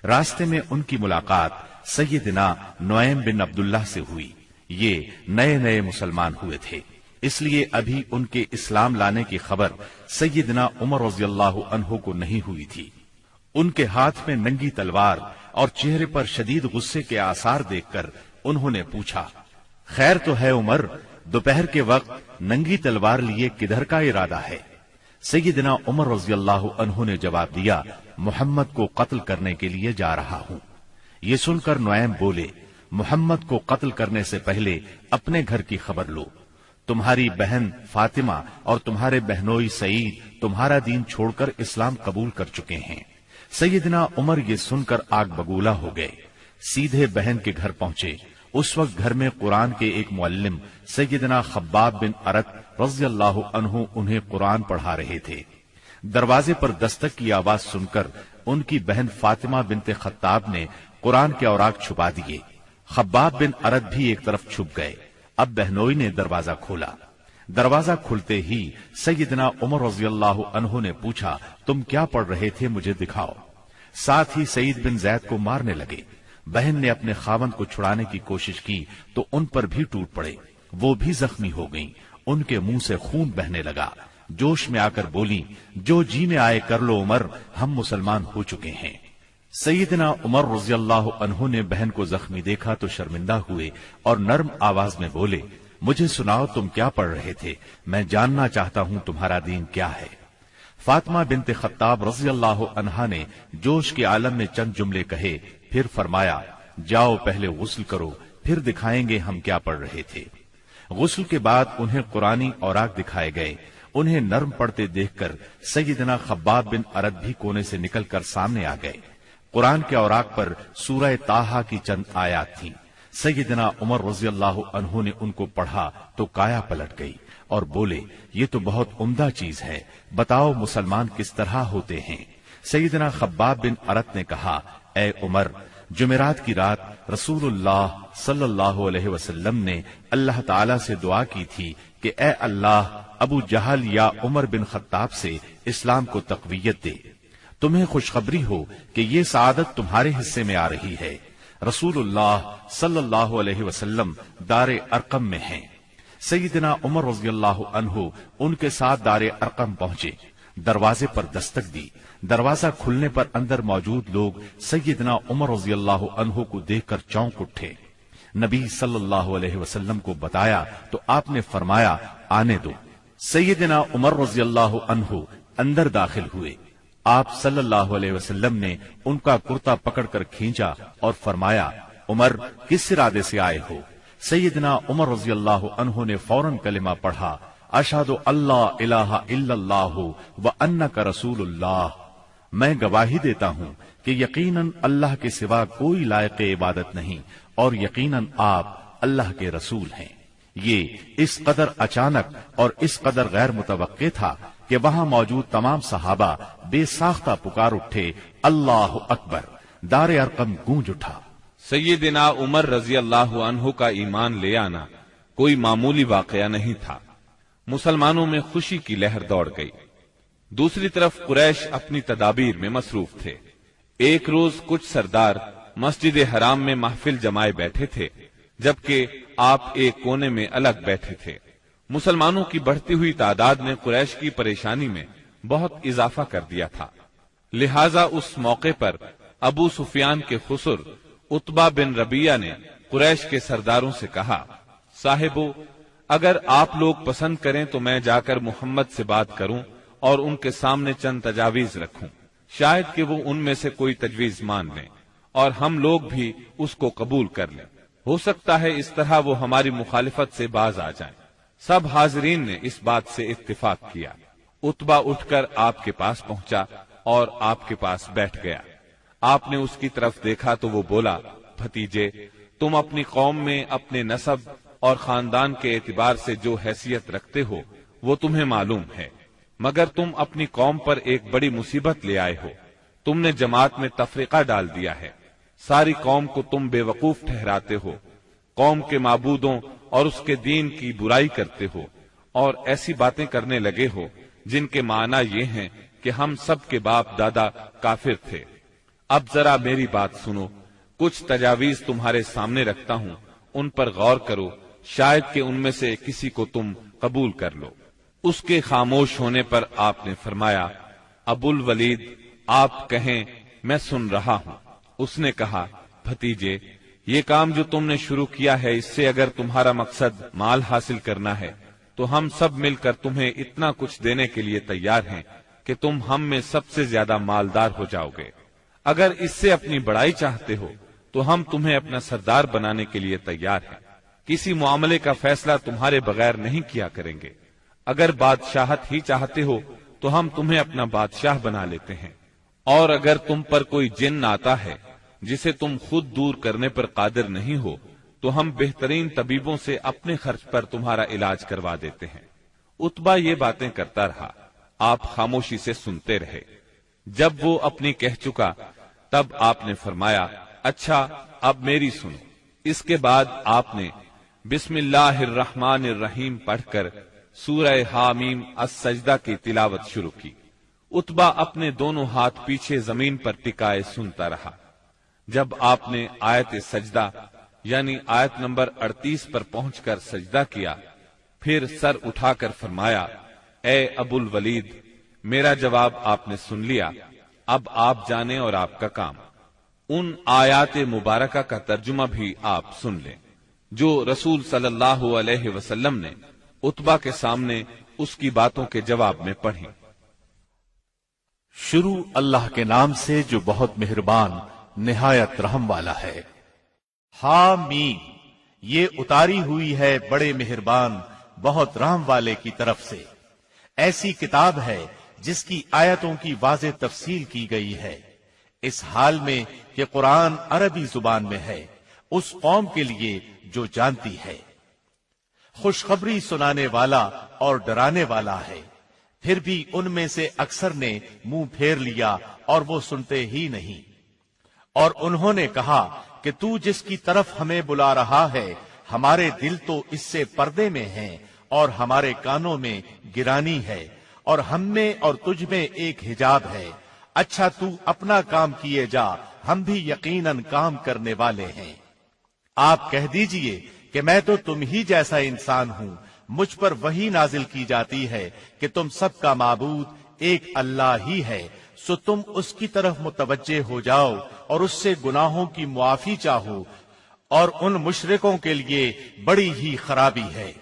S2: راستے میں ان کی ملاقات سیدنا نعیم بن عبداللہ سے ہوئی۔ یہ نئے نئے مسلمان ہوئے تھے، اس لیے ابھی ان کے اسلام لانے کی خبر سیدنا عمر رضی اللہ عنہ کو نہیں ہوئی تھی۔ ان کے ہاتھ میں ننگی تلوار اور چہرے پر شدید غصے کے آثار دیکھ کر انہوں نے پوچھا، خیر تو ہے عمر، دوپہر کے وقت ننگی تلوار لیے کدھر کا ارادہ ہے؟ سیدنا عمر رضی اللہ عنہ نے جواب دیا، محمد کو قتل کرنے کے لیے جا رہا ہوں۔ یہ سن کر نعیم بولے، محمد کو قتل کرنے سے پہلے اپنے گھر کی خبر لو۔ تمہاری بہن فاطمہ اور تمہارے بہنوئی سعید تمہارا دین چھوڑ کر اسلام قبول کر چکے ہیں۔ سیدنا عمر یہ سن کر آگ بگولا ہو گئے، سیدھے بہن کے گھر پہنچے۔ اس وقت گھر میں قرآن کے ایک معلم سیدنا خباب بن ارت رضی اللہ عنہ انہیں قرآن پڑھا رہے تھے۔ دروازے پر دستک کی آواز سن کر ان کی بہن فاطمہ بنت خطاب نے قرآن کے اوراق چھپا دیے۔ خباب بن ارت بھی ایک طرف چھپ گئے۔ اب بہنوئی نے دروازہ کھولا۔ دروازہ کھلتے ہی سیدنا عمر رضی اللہ عنہ نے پوچھا، تم کیا پڑھ رہے تھے، مجھے دکھاؤ۔ ساتھ ہی سعید بن زید کو مارنے لگے۔ بہن نے اپنے خاوند کو چھڑانے کی کوشش کی تو ان پر بھی ٹوٹ پڑے، وہ بھی زخمی ہو گئیں۔ ان کے منہ سے خون بہنے لگا۔ جوش میں آ کر بولی، جو جی میں آئے کر لو عمر، ہم مسلمان ہو چکے ہیں۔ سیدنا عمر رضی اللہ عنہ نے بہن کو زخمی دیکھا تو شرمندہ ہوئے اور نرم آواز میں بولے، مجھے سناؤ تم کیا پڑھ رہے تھے، میں جاننا چاہتا ہوں تمہارا دین کیا ہے۔ فاطمہ بنت خطاب رضی اللہ عنہا نے جوش کے عالم میں چند جملے کہے، پھر فرمایا، جاؤ پہلے غسل کرو، پھر دکھائیں گے ہم کیا پڑھ رہے تھے۔ غسل کے بعد انہیں قرآنی اوراق دکھائے گئے۔ انہیں نرم پڑھتے دیکھ کر سیدنا خباب بن ارت بھی کونے سے نکل کر سامنے آ گئے۔ قرآن کے اوراق پر سورہ طٰہٰ کی چند آیات تھیں۔ سیدنا عمر رضی اللہ عنہ نے ان کو پڑھا تو کایا پلٹ گئی اور بولے، یہ تو بہت عمدہ چیز ہے، بتاؤ مسلمان کس طرح ہوتے ہیں۔ سیدنا خباب بن ارت نے کہا، اے عمر، جمعرات کی رات رسول اللہ صلی اللہ علیہ وسلم نے اللہ تعالی سے دعا کی تھی کہ اے اللہ، ابو جہل یا عمر بن خطاب سے اسلام کو تقویت دے۔ تمہیں خوشخبری ہو کہ یہ سعادت تمہارے حصے میں آ رہی ہے۔ رسول اللہ صلی اللہ علیہ وسلم دار ارقم میں ہیں۔ سیدنا عمر رضی اللہ عنہ ان کے ساتھ دار ارقم پہنچے، دروازے پر دستک دی۔ دروازہ کھلنے پر اندر موجود لوگ سیدنا عمر رضی اللہ عنہ کو دیکھ کر چونک اٹھے۔ نبی صلی اللہ علیہ وسلم کو بتایا تو آپ نے فرمایا، آنے دو۔ سیدنا عمر رضی اللہ عنہ اندر داخل ہوئے۔ آپ صلی اللہ علیہ وسلم نے ان کا کرتا پکڑ کر کھینچا اور فرمایا، عمر، کس ارادے سے آئے ہو؟ سیدنا عمر رضی اللہ عنہ نے فوراً کلمہ پڑھا، اشہد اللہ الہ الا اللہ وانک رسول اللہ، میں گواہی دیتا ہوں کہ یقیناً اللہ کے سوا کوئی لائق عبادت نہیں اور یقیناً آپ اللہ کے رسول ہیں۔ یہ اس قدر اچانک اور اس قدر غیر متوقع تھا کہ وہاں موجود تمام صحابہ بے ساختہ پکار اٹھے، اللہ اکبر۔ دار ارقم گونج اٹھا۔
S3: سیدنا عمر رضی اللہ عنہ کا ایمان لے آنا کوئی معمولی واقعہ نہیں تھا۔ مسلمانوں میں خوشی کی لہر دوڑ گئی۔ دوسری طرف قریش اپنی تدابیر میں مصروف تھے۔ ایک روز کچھ سردار مسجد حرام میں محفل جمائے بیٹھے تھے، جبکہ آپ ایک کونے میں الگ بیٹھے تھے۔ مسلمانوں کی بڑھتی ہوئی تعداد نے قریش کی پریشانی میں بہت اضافہ کر دیا تھا، لہذا اس موقع پر ابو سفیان کے خسر عتبہ بن ربیعہ نے قریش کے سرداروں سے کہا، صاحبو، اگر آپ لوگ پسند کریں تو میں جا کر محمد سے بات کروں اور ان کے سامنے چند تجاویز رکھوں، شاید کہ وہ ان میں سے کوئی تجویز مان لیں اور ہم لوگ بھی اس کو قبول کر لیں۔ ہو سکتا ہے اس طرح وہ ہماری مخالفت سے باز آ جائیں۔ سب حاضرین نے اس بات سے اتفاق کیا۔ عتبہ اٹھ کر آپ کے پاس پہنچا اور آپ کے پاس بیٹھ گیا۔ آپ نے اس کی طرف دیکھا تو وہ بولا، بھتیجے، تم اپنی قوم میں اپنے نسب اور خاندان کے اعتبار سے جو حیثیت رکھتے ہو وہ تمہیں معلوم ہے، مگر تم اپنی قوم پر ایک بڑی مصیبت لے آئے ہو۔ تم نے جماعت میں تفرقہ ڈال دیا ہے، ساری قوم کو تم بے وقوف ٹھہراتے ہو، قوم کے معبودوں اور اس کے دین کی برائی کرتے ہو، اور ایسی باتیں کرنے لگے ہو جن کے معنی یہ ہیں کہ ہم سب کے باپ دادا کافر تھے۔ اب ذرا میری بات سنو، کچھ تجاویز تمہارے سامنے رکھتا ہوں، ان پر غور کرو، شاید کہ ان میں سے کسی کو تم قبول کر لو۔ اس کے خاموش ہونے پر آپ نے فرمایا، ابو الولید آپ کہیں، میں سن رہا ہوں۔ اس نے کہا، بھتیجے، یہ کام جو تم نے شروع کیا ہے، اس سے اگر تمہارا مقصد مال حاصل کرنا ہے تو ہم سب مل کر تمہیں اتنا کچھ دینے کے لیے تیار ہیں کہ تم ہم میں سب سے زیادہ مالدار ہو جاؤ گے۔ اگر اس سے اپنی بڑائی چاہتے ہو تو ہم تمہیں اپنا سردار بنانے کے لیے تیار ہیں۔ کسی معاملے کا فیصلہ تمہارے بغیر نہیں کیا کریں گے۔ اگر بادشاہت ہی چاہتے ہو تو ہم تمہیں اپنا بادشاہ بنا لیتے ہیں، اور اگر تم پر کوئی جن آتا ہے جسے تم خود دور کرنے پر قادر نہیں ہو تو ہم بہترین طبیبوں سے اپنے خرچ پر تمہارا علاج کروا دیتے ہیں۔ عتبہ یہ باتیں کرتا رہا، آپ خاموشی سے سنتے رہے۔ جب وہ اپنی کہہ چکا تب آپ نے فرمایا، اچھا اب میری سنو۔ اس کے بعد آپ نے بسم اللہ الرحمن الرحیم پڑھ کر سورہ حامیم السجدہ کی تلاوت شروع کی۔ عتبہ اپنے دونوں ہاتھ پیچھے زمین پر ٹکائے سنتا رہا۔ جب آپ نے آیت سجدہ یعنی آیت نمبر 38 پر پہنچ کر سجدہ کیا، پھر سر اٹھا کر فرمایا، اے ابو الولید، میرا جواب آپ نے سن لیا، اب آپ جانیں اور آپ کا کام۔ ان آیات مبارکہ کا ترجمہ بھی آپ سن لیں جو رسول صلی اللہ علیہ وسلم نے عتبہ کے سامنے اس کی باتوں کے جواب میں پڑھی۔
S2: شروع اللہ کے نام سے جو بہت مہربان نہایت رحم والا ہے۔ حامیم، یہ اتاری ہوئی ہے بڑے مہربان بہت رحم والے کی طرف سے۔ ایسی کتاب ہے جس کی آیتوں کی واضح تفصیل کی گئی ہے، اس حال میں کہ قرآن عربی زبان میں ہے، اس قوم کے لیے جو جانتی ہے۔ خوشخبری سنانے والا اور ڈرانے والا ہے، پھر بھی ان میں سے اکثر نے منہ پھیر لیا اور وہ سنتے ہی نہیں۔ اور انہوں نے کہا کہ تو جس کی طرف ہمیں بلا رہا ہے، ہمارے دل تو اس سے پردے میں ہیں اور ہمارے کانوں میں گرانی ہے، اور ہم میں اور تجھ میں ایک حجاب ہے۔ اچھا تو اپنا کام کیے جا، ہم بھی یقیناً کام کرنے والے ہیں۔ آپ کہہ دیجئے کہ میں تو تم ہی جیسا انسان ہوں، مجھ پر وحی نازل کی جاتی ہے کہ تم سب کا معبود ایک اللہ ہی ہے، سو تم اس کی طرف متوجہ ہو جاؤ اور اس سے گناہوں کی معافی چاہو، اور ان مشرکوں کے لیے بڑی ہی خرابی ہے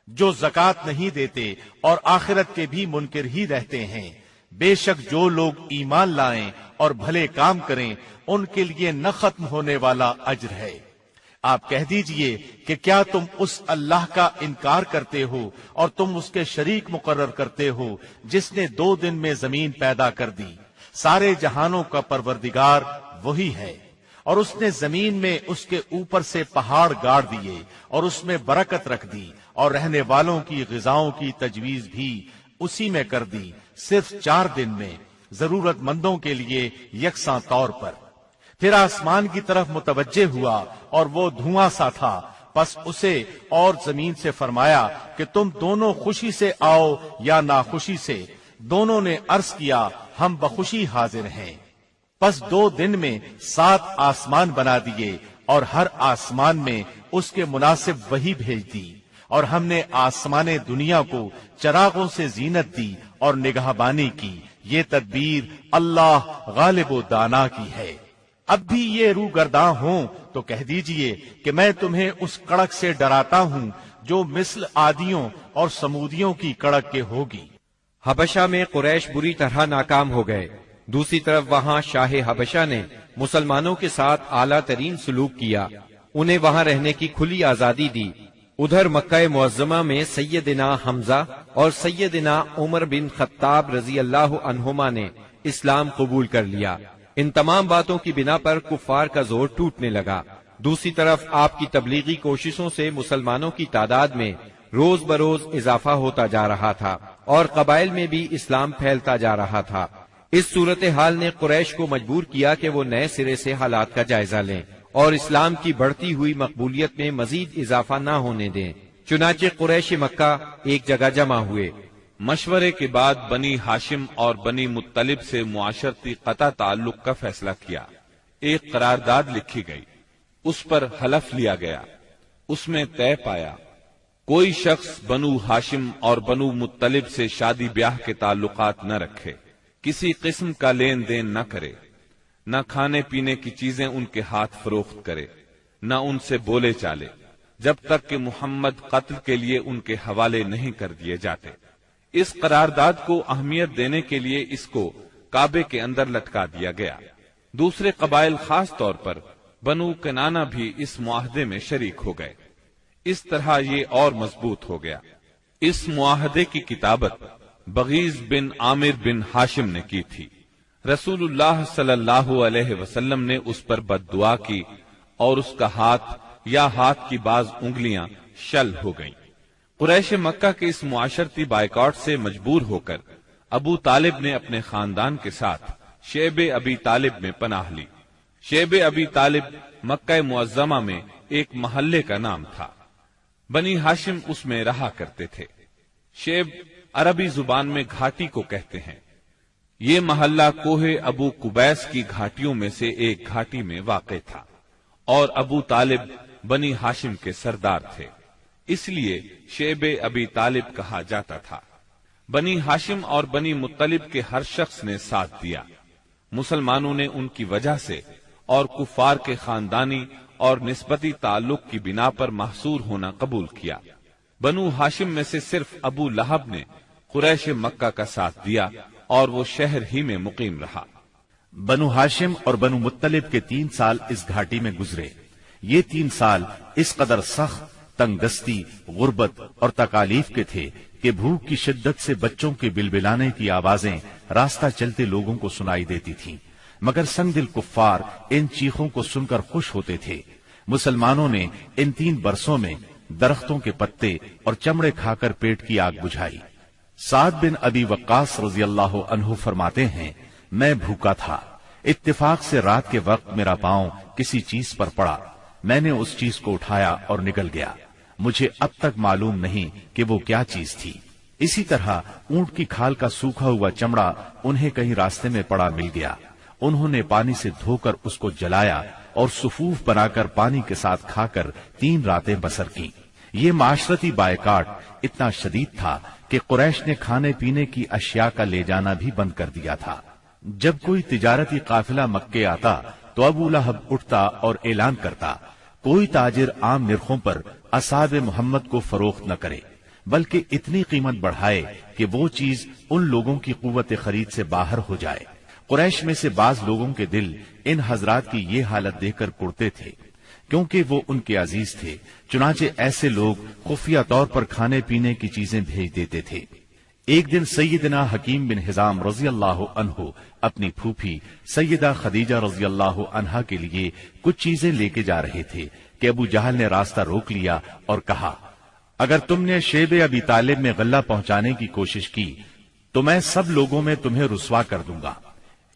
S2: جو زکوٰۃ نہیں دیتے اور آخرت کے بھی منکر ہی رہتے ہیں۔ بے شک جو لوگ ایمان لائیں اور بھلے کام کریں ان کے لیے نہ ختم ہونے والا اجر ہے۔ آپ کہہ دیجئے کہ کیا تم اس اللہ کا انکار کرتے ہو اور تم اس کے شریک مقرر کرتے ہو جس نے 2 دن میں زمین پیدا کر دی۔ سارے جہانوں کا پروردگار وہی ہے، اور اس نے زمین میں اس کے اوپر سے پہاڑ گاڑ دیے اور اس میں برکت رکھ دی، اور رہنے والوں کی غذاؤں کی تجویز بھی اسی میں کر دی، صرف 4 دن میں، ضرورت مندوں کے لیے یکساں طور پر۔ پھر آسمان کی طرف متوجہ ہوا اور وہ دھواں سا تھا، پس اسے اور زمین سے فرمایا کہ تم دونوں خوشی سے آؤ یا ناخوشی سے۔ دونوں نے عرض کیا ہم بخوشی حاضر ہیں۔ پس 2 دن میں 7 آسمان بنا دیے اور ہر آسمان میں اس کے مناسب وحی بھیج دی، اور ہم نے آسمان دنیا کو چراغوں سے زینت دی اور نگہبانی کی۔ یہ تدبیر اللہ غالب و دانا کی ہے۔ اب بھی یہ روگرداں ہوں تو کہہ دیجئے کہ میں تمہیں اس کڑک سے ڈراتا ہوں جو مثل عادیوں اور سمودیوں کی کڑک کے ہوگی۔
S1: حبشہ میں قریش بری طرح ناکام ہو گئے۔ دوسری طرف وہاں شاہ حبشہ نے مسلمانوں کے ساتھ اعلیٰ ترین سلوک کیا، انہیں وہاں رہنے کی کھلی آزادی دی۔ ادھر مکہ معظمہ میں سیدنا حمزہ اور سیدنا عمر بن خطاب رضی اللہ عنہما نے اسلام قبول کر لیا۔ ان تمام باتوں کی بنا پر کفار کا زور ٹوٹنے لگا۔ دوسری طرف آپ کی تبلیغی کوششوں سے مسلمانوں کی تعداد میں روز بروز اضافہ ہوتا جا رہا تھا اور قبائل میں بھی اسلام پھیلتا جا رہا تھا۔ اس صورتحال نے قریش کو مجبور کیا کہ وہ نئے سرے سے حالات کا جائزہ لیں اور اسلام کی بڑھتی ہوئی مقبولیت میں مزید اضافہ نہ ہونے دیں۔ چنانچہ قریش مکہ ایک جگہ جمع ہوئے۔
S3: مشورے کے بعد بنی ہاشم اور بنی مطلب سے معاشرتی قطع تعلق کا فیصلہ کیا۔ ایک قرارداد لکھی گئی، اس پر حلف لیا گیا، اس میں طے پایا کوئی شخص بنو ہاشم اور بنو مطلب سے شادی بیاہ کے تعلقات نہ رکھے، کسی قسم کا لین دین نہ کرے، نہ کھانے پینے کی چیزیں ان کے ہاتھ فروخت کرے، نہ ان سے بولے چالے، جب تک کہ محمد قتل کے لیے ان کے حوالے نہیں کر دیے جاتے۔ اس قرارداد کو اہمیت دینے کے لیے اس کو کعبے کے اندر لٹکا دیا گیا۔ دوسرے قبائل خاص طور پر بنو کنانہ بھی اس معاہدے میں شریک ہو گئے۔ اس طرح یہ اور مضبوط ہو گیا۔ اس معاہدے کی کتابت بغیض بن عامر بن ہاشم نے کی تھی۔ رسول اللہ صلی اللہ علیہ وسلم نے اس پر بد دعا کی اور اس کا ہاتھ یا ہاتھ کی بعض انگلیاں شل ہو گئیں۔ قریش مکہ کے اس معاشرتی بائیکاٹ سے مجبور ہو کر ابو طالب نے اپنے خاندان کے ساتھ شیب ابی طالب میں پناہ لی۔ شیب ابی طالب مکہ معظمہ میں ایک محلے کا نام تھا۔ بنی ہاشم اس میں رہا کرتے تھے۔ شیب عربی زبان میں گھاٹی کو کہتے ہیں۔ یہ محلہ کوہ ابو قبیس کی گھاٹیوں میں سے ایک گھاٹی میں واقع تھا اور ابو طالب بنی ہاشم کے سردار تھے، اس لیے شیب ابی طالب کہا جاتا تھا۔ بنی ہاشم اور بنی مطلب کے ہر شخص نے ساتھ دیا۔ مسلمانوں نے ان کی وجہ سے اور کفار کے خاندانی اور نسبتی تعلق کی بنا پر محصور ہونا قبول کیا۔ بنو ہاشم میں سے صرف ابو لہب نے قریش مکہ کا ساتھ دیا اور وہ شہر ہی میں مقیم رہا۔
S2: بنو ہاشم اور بنو مطلب کے 3 سال اس گھاٹی میں گزرے۔ یہ 3 سال اس قدر سخت، تنگ دستی، غربت اور تکالیف کے تھے کہ بھوک کی شدت سے بچوں کے بلبلانے کی آوازیں راستہ چلتے لوگوں کو سنائی دیتی تھیں، مگر سنگ دل کفار ان چیخوں کو سن کر خوش ہوتے تھے۔ مسلمانوں نے ان 3 برسوں میں درختوں کے پتے اور چمڑے کھا کر پیٹ کی آگ بجھائی۔ سعد بن ابی وقاص رضی اللہ عنہ فرماتے ہیں، میں بھوکا تھا، اتفاق سے رات کے وقت میرا پاؤں کسی چیز پر پڑا، میں نے اس چیز کو اٹھایا اور نگل گیا، مجھے اب تک معلوم نہیں کہ وہ کیا چیز تھی۔ اسی طرح اونٹ کی کھال کا سوکھا ہوا چمڑا انہیں کہیں راستے میں پڑا مل گیا، انہوں نے پانی سے دھو کر اس کو جلایا اور صفوف بنا کر پانی کے ساتھ کھا کر 3 راتیں بسر کی۔ یہ معاشرتی بائیکاٹ اتنا شدید تھا کہ قریش نے کھانے پینے کی اشیاء کا لے جانا بھی بند کر دیا تھا۔ جب کوئی تجارتی قافلہ مکے آتا تو ابو لہب اٹھتا اور اعلان کرتا، کوئی تاجر عام نرخوں پر اصحاب محمد کو فروخت نہ کرے، بلکہ اتنی قیمت بڑھائے کہ وہ چیز ان لوگوں کی قوت خرید سے باہر ہو جائے۔ قریش میں سے بعض لوگوں کے دل ان حضرات کی یہ حالت دیکھ کر کڑتے تھے، کیونکہ وہ ان کے عزیز تھے، چنانچہ ایسے لوگ خفیہ طور پر کھانے پینے کی چیزیں بھیج دیتے تھے۔ ایک دن سیدنا حکیم بن حزام رضی اللہ عنہ اپنی پھوپھی سیدہ خدیجہ رضی اللہ عنہا کے لیے کچھ چیزیں لے کے جا رہے تھے کہ ابو جہل نے راستہ روک لیا اور کہا، اگر تم نے شیب ابی طالب میں غلہ پہنچانے کی کوشش کی تو میں سب لوگوں میں تمہیں رسوا کر دوں گا۔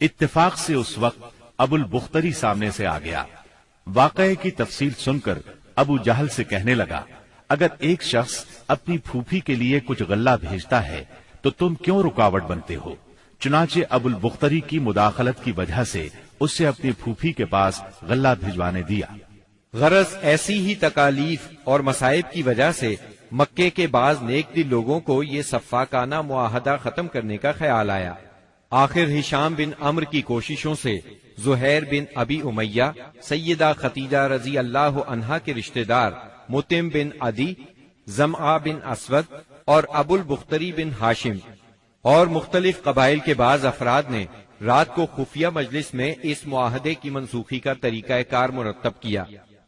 S2: اتفاق سے اس وقت ابو البختری سامنے سے آ گیا۔ واقعے کی تفصیل سن کر ابو جہل سے کہنے لگا، اگر ایک شخص اپنی پھوپھی کے لیے کچھ غلہ بھیجتا ہے تو تم کیوں رکاوٹ بنتے ہو؟ چنانچہ ابو البختری کی مداخلت کی وجہ سے اس سے اپنی پھوپھی کے پاس غلہ بھجوانے دیا۔
S1: غرض ایسی ہی تکالیف اور مصائب کی وجہ سے مکے کے بعض نیک دل لوگوں کو یہ سفاکانہ معاہدہ ختم کرنے کا خیال آیا۔ آخر ہشام بن عمرو کی کوششوں سے زہیر بن ابی امیہ، سیدہ خدیجہ رضی اللہ عنہا کے رشتہ دار متم بن عدی، زمعہ بن اسود اور ابو البختری بن ہاشم اور مختلف قبائل کے بعض افراد نے رات کو خفیہ مجلس میں اس معاہدے کی منسوخی کا طریقہ کار مرتب کیا۔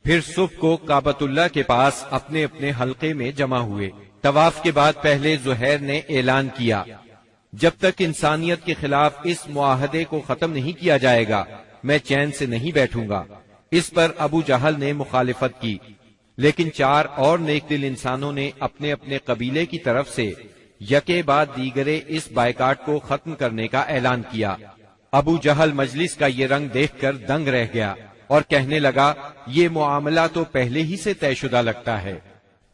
S1: پھر صبح کو کعبۃ اللہ کے پاس اپنے اپنے حلقے میں جمع ہوئے۔ طواف کے بعد پہلے زہیر نے اعلان کیا، جب تک انسانیت کے خلاف اس معاہدے کو ختم نہیں کیا جائے گا میں چین سے نہیں بیٹھوں گا۔ اس پر ابو جہل نے مخالفت کی، لیکن 4 اور نیک دل انسانوں نے اپنے اپنے قبیلے کی طرف سے یکے بعد دیگرے اس بائیکاٹ کو ختم کرنے کا اعلان کیا۔ ابو جہل مجلس کا یہ رنگ دیکھ کر دنگ رہ گیا اور کہنے لگا، یہ معاملہ تو پہلے ہی سے طے شدہ لگتا ہے۔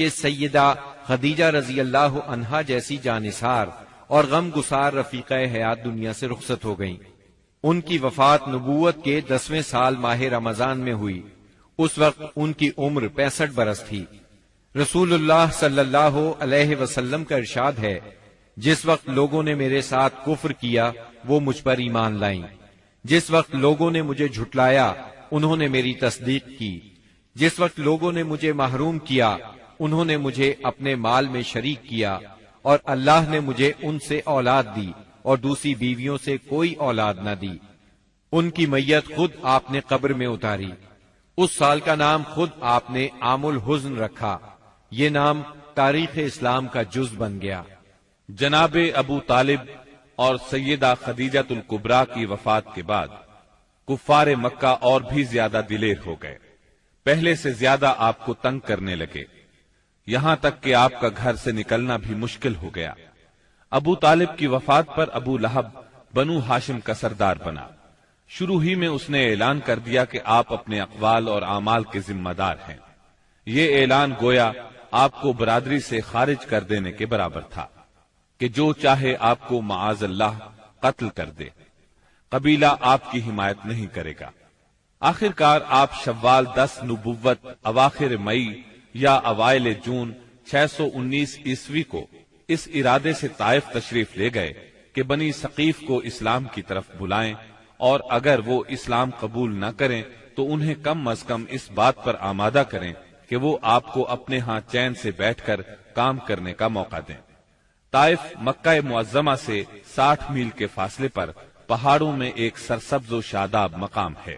S1: کہ سیدہ خدیجہ رضی اللہ عنہا جیسی جانثار اور غم گسار رفیقہ حیات دنیا سے رخصت ہو گئیں۔ ان کی وفات نبوت کے 10ویں سال ماہ رمضان میں ہوئی۔ اس وقت ان کی عمر 65 برس تھی۔ رسول اللہ صلی اللہ علیہ وسلم کا ارشاد ہے، جس وقت لوگوں نے میرے ساتھ کفر کیا وہ مجھ پر ایمان لائیں، جس وقت لوگوں نے مجھے جھٹلایا انہوں نے میری تصدیق کی، جس وقت لوگوں نے مجھے محروم کیا انہوں نے مجھے اپنے مال میں شریک کیا، اور اللہ نے مجھے ان سے اولاد دی اور دوسری بیویوں سے کوئی اولاد نہ دی۔ ان کی میت خود آپ نے قبر میں اتاری۔ اس سال کا نام خود آپ نے عام الحزن رکھا۔ یہ نام تاریخ اسلام کا جز بن گیا۔
S3: جناب ابو طالب اور سیدہ خدیجہ الکبریٰ کی وفات کے بعد کفار مکہ اور بھی زیادہ دلیر ہو گئے، پہلے سے زیادہ آپ کو تنگ کرنے لگے، یہاں تک کہ آپ کا گھر سے نکلنا بھی مشکل ہو گیا۔ ابو طالب کی وفات پر ابو لہب بنو ہاشم کا سردار بنا۔ شروع ہی میں اس نے اعلان کر دیا کہ آپ اپنے اقوال اور اعمال کے ذمہ دار ہیں۔ یہ اعلان گویا آپ کو برادری سے خارج کر دینے کے برابر تھا کہ جو چاہے آپ کو معاذ اللہ قتل کر دے، قبیلہ آپ کی حمایت نہیں کرے گا۔ آخر کار آپ شوال 10 نبوت اواخر مئی یا اوائل جون 619 عیسوی کو اس ارادے سے طائف تشریف لے گئے کہ بنی ثقیف کو اسلام کی طرف بلائیں، اور اگر وہ اسلام قبول نہ کریں تو انہیں کم از کم اس بات پر آمادہ کریں کہ وہ آپ کو اپنے ہاں چین سے بیٹھ کر کام کرنے کا موقع دیں۔ طائف مکہ معظمہ سے 60 میل کے فاصلے پر پہاڑوں میں ایک سرسبز و شاداب مقام ہے،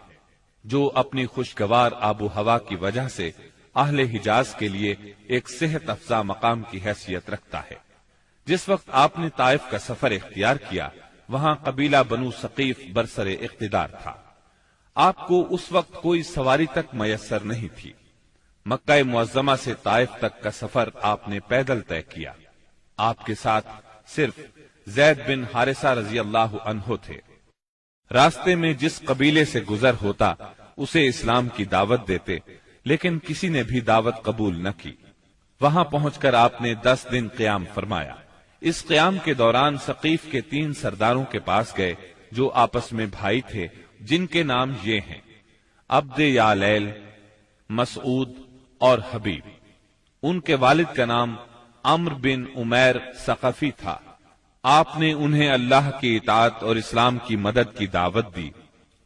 S3: جو اپنی خوشگوار آب و ہوا کی وجہ سے اہل حجاز کے لیے ایک صحت افزا مقام کی حیثیت رکھتا ہے۔ جس وقت آپ نے طائف کا سفر اختیار کیا، وہاں قبیلہ بنو ثقیف برسر اقتدار تھا۔ آپ کو اس وقت کوئی سواری تک میسر نہیں تھی۔ مکہ معظمہ سے طائف تک کا سفر آپ نے پیدل طے کیا۔ آپ کے ساتھ صرف زید بن حارثہ رضی اللہ عنہ تھے۔ راستے میں جس قبیلے سے گزر ہوتا اسے اسلام کی دعوت دیتے، لیکن کسی نے بھی دعوت قبول نہ کی۔ وہاں پہنچ کر آپ نے 10 دن قیام فرمایا۔ اس قیام کے دوران ثقیف کے 3 سرداروں کے پاس گئے جو آپس میں بھائی تھے، جن کے نام یہ ہیں: عبد یالیل، مسعود اور حبیب۔ ان کے والد کا نام عمرو بن عمیر ثقفی تھا۔ آپ نے انہیں اللہ کی اطاعت اور اسلام کی مدد کی دعوت دی۔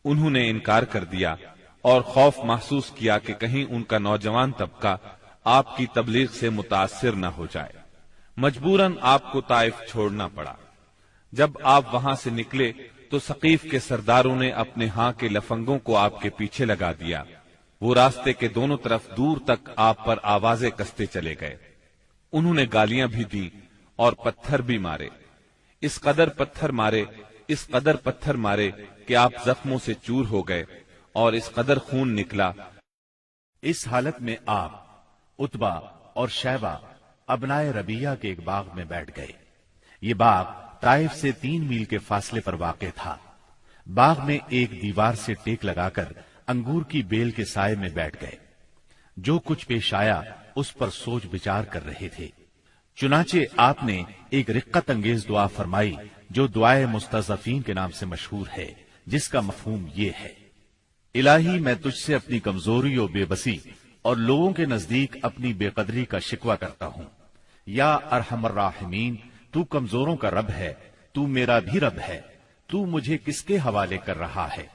S3: انہوں نے انکار کر دیا اور خوف محسوس کیا کہ کہیں ان کا نوجوان طبقہ آپ کی تبلیغ سے متاثر نہ ہو جائے۔ مجبوراً آپ کو طائف چھوڑنا پڑا۔ جب آپ وہاں سے نکلے تو ثقیف کے سرداروں نے اپنے ہاں کے لفنگوں کو آپ کے پیچھے لگا دیا۔ وہ راستے کے دونوں طرف دور تک آپ پر آوازیں کستے چلے گئے۔ انہوں نے گالیاں بھی دی اور پتھر بھی مارے۔ اس قدر پتھر مارے کہ آپ زخموں سے چور ہو گئے اور اس قدر خون نکلا۔
S2: اس حالت میں آپ عتبہ اور شیبہ ابنائے ربیہ کے ایک باغ میں بیٹھ گئے۔ یہ باغ طائف سے 3 میل کے فاصلے پر واقع تھا۔ باغ میں ایک دیوار سے ٹیک لگا کر انگور کی بیل کے سائے میں بیٹھ گئے۔ جو کچھ پیش آیا اس پر سوچ بچار کر رہے تھے۔ چنانچہ آپ نے ایک رقت انگیز دعا فرمائی جو دعائے مستضعفین کے نام سے مشہور ہے، جس کا مفہوم یہ ہے: الہی میں تجھ سے اپنی کمزوری و بے بسی اور لوگوں کے نزدیک اپنی بے قدری کا شکوہ کرتا ہوں۔ یا ارحم الراحمین، تو کمزوروں کا رب ہے، تو میرا بھی رب ہے۔ تو مجھے کس کے حوالے کر رہا ہے؟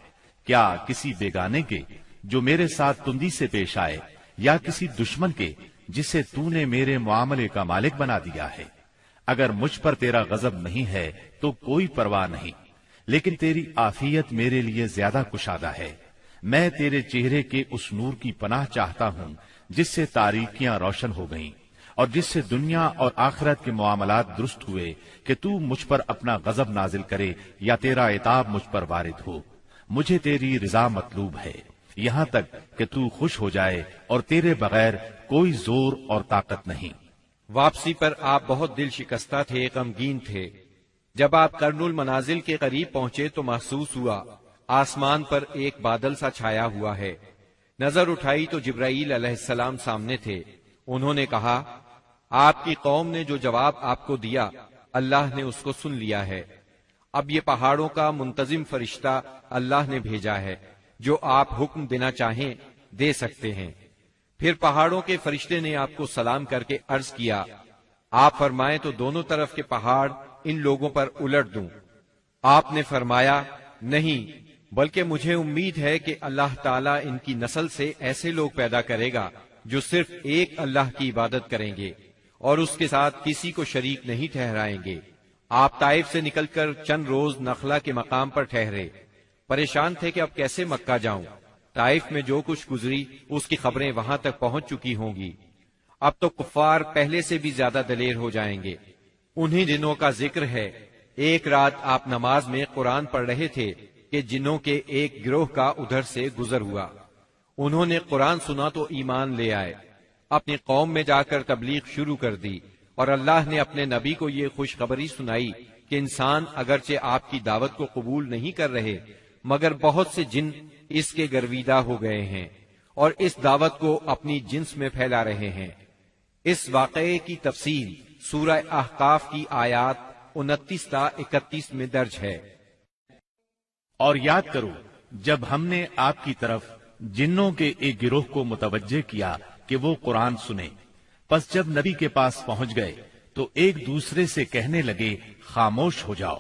S2: کیا کسی بیگانے کے جو میرے ساتھ تندی سے پیش آئے، یا کسی دشمن کے جسے تو نے میرے معاملے کا مالک بنا دیا ہے؟ اگر مجھ پر تیرا غضب نہیں ہے تو کوئی پرواہ نہیں، لیکن تیری عافیت میرے لیے زیادہ کشادہ ہے۔ میں تیرے چہرے کے اس نور کی پناہ چاہتا ہوں جس سے تاریکیاں روشن ہو گئیں اور جس سے دنیا اور آخرت کے معاملات درست ہوئے، کہ تو مجھ پر اپنا غضب نازل کرے یا تیرا عتاب مجھ پر وارد ہو۔ مجھے تیری رضا مطلوب ہے، یہاں تک کہ تو خوش ہو جائے، اور تیرے بغیر کوئی زور اور طاقت نہیں۔
S1: واپسی پر آپ بہت دل شکستہ تھے، غمگین تھے۔ جب آپ قرن المنازل کے قریب پہنچے تو محسوس ہوا آسمان پر ایک بادل سا چھایا ہوا ہے۔ نظر اٹھائی تو جبرائیل علیہ السلام سامنے تھے۔ انہوں نے کہا آپ کی قوم نے جو جواب آپ کو دیا اللہ نے اس کو سن لیا ہے، اب یہ پہاڑوں کا منتظم فرشتہ اللہ نے بھیجا ہے، جو آپ حکم دینا چاہیں دے سکتے ہیں۔ پھر پہاڑوں کے فرشتے نے آپ کو سلام کر کے عرض کیا آپ فرمائیں تو دونوں طرف کے پہاڑ ان لوگوں پر الٹ دوں۔ آپ نے فرمایا نہیں، بلکہ مجھے امید ہے کہ اللہ تعالیٰ ان کی نسل سے ایسے لوگ پیدا کرے گا جو صرف ایک اللہ کی عبادت کریں گے اور اس کے ساتھ کسی کو شریک نہیں ٹھہرائیں گے۔ آپ طائف سے نکل کر چند روز نخلا کے مقام پر ٹھہرے، پریشان تھے کہ اب کیسے مکہ جاؤں، طائف میں جو کچھ گزری اس کی خبریں وہاں تک پہنچ چکی ہوں گی، اب تو کفار پہلے سے بھی زیادہ دلیر ہو جائیں گے۔ انہی دنوں کا ذکر ہے، ایک رات آپ نماز میں قرآن پڑھ رہے تھے کہ جنوں کے ایک گروہ کا ادھر سے گزر ہوا، انہوں نے قرآن سنا تو ایمان لے آئے، اپنی قوم میں جا کر تبلیغ شروع کر دی، اور اللہ نے اپنے نبی کو یہ خوشخبری سنائی کہ انسان اگرچہ آپ کی دعوت کو قبول نہیں کر رہے مگر بہت سے جن اس کے گرویدہ ہو گئے ہیں اور اس دعوت کو اپنی جنس میں پھیلا رہے ہیں۔ اس واقعے کی تفصیل سورہ احقاف کی آیات 29 تا 31 میں درج ہے۔
S2: اور یاد کرو جب ہم نے آپ کی طرف جنوں کے ایک گروہ کو متوجہ کیا کہ وہ قرآن سنے، پس جب نبی کے پاس پہنچ گئے تو ایک دوسرے سے کہنے لگے خاموش ہو جاؤ،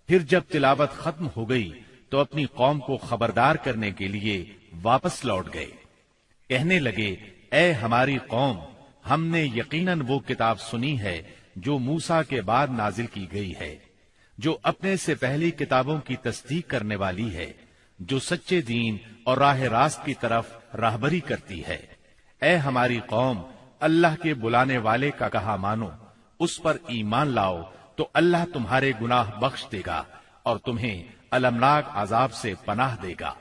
S2: پھر جب تلاوت ختم ہو گئی تو اپنی قوم کو خبردار کرنے کے لیے واپس لوٹ گئے، کہنے لگے اے ہماری قوم، ہم نے یقیناً وہ کتاب سنی ہے جو موسیٰ کے بعد نازل کی گئی ہے، جو اپنے سے پہلی کتابوں کی تصدیق کرنے والی ہے، جو سچے دین اور راہ راست کی طرف راہبری کرتی ہے۔ اے ہماری قوم، اللہ کے بلانے والے کا کہا مانو، اس پر ایمان لاؤ تو اللہ تمہارے گناہ بخش دے گا اور تمہیں المناک عذاب سے پناہ دے گا۔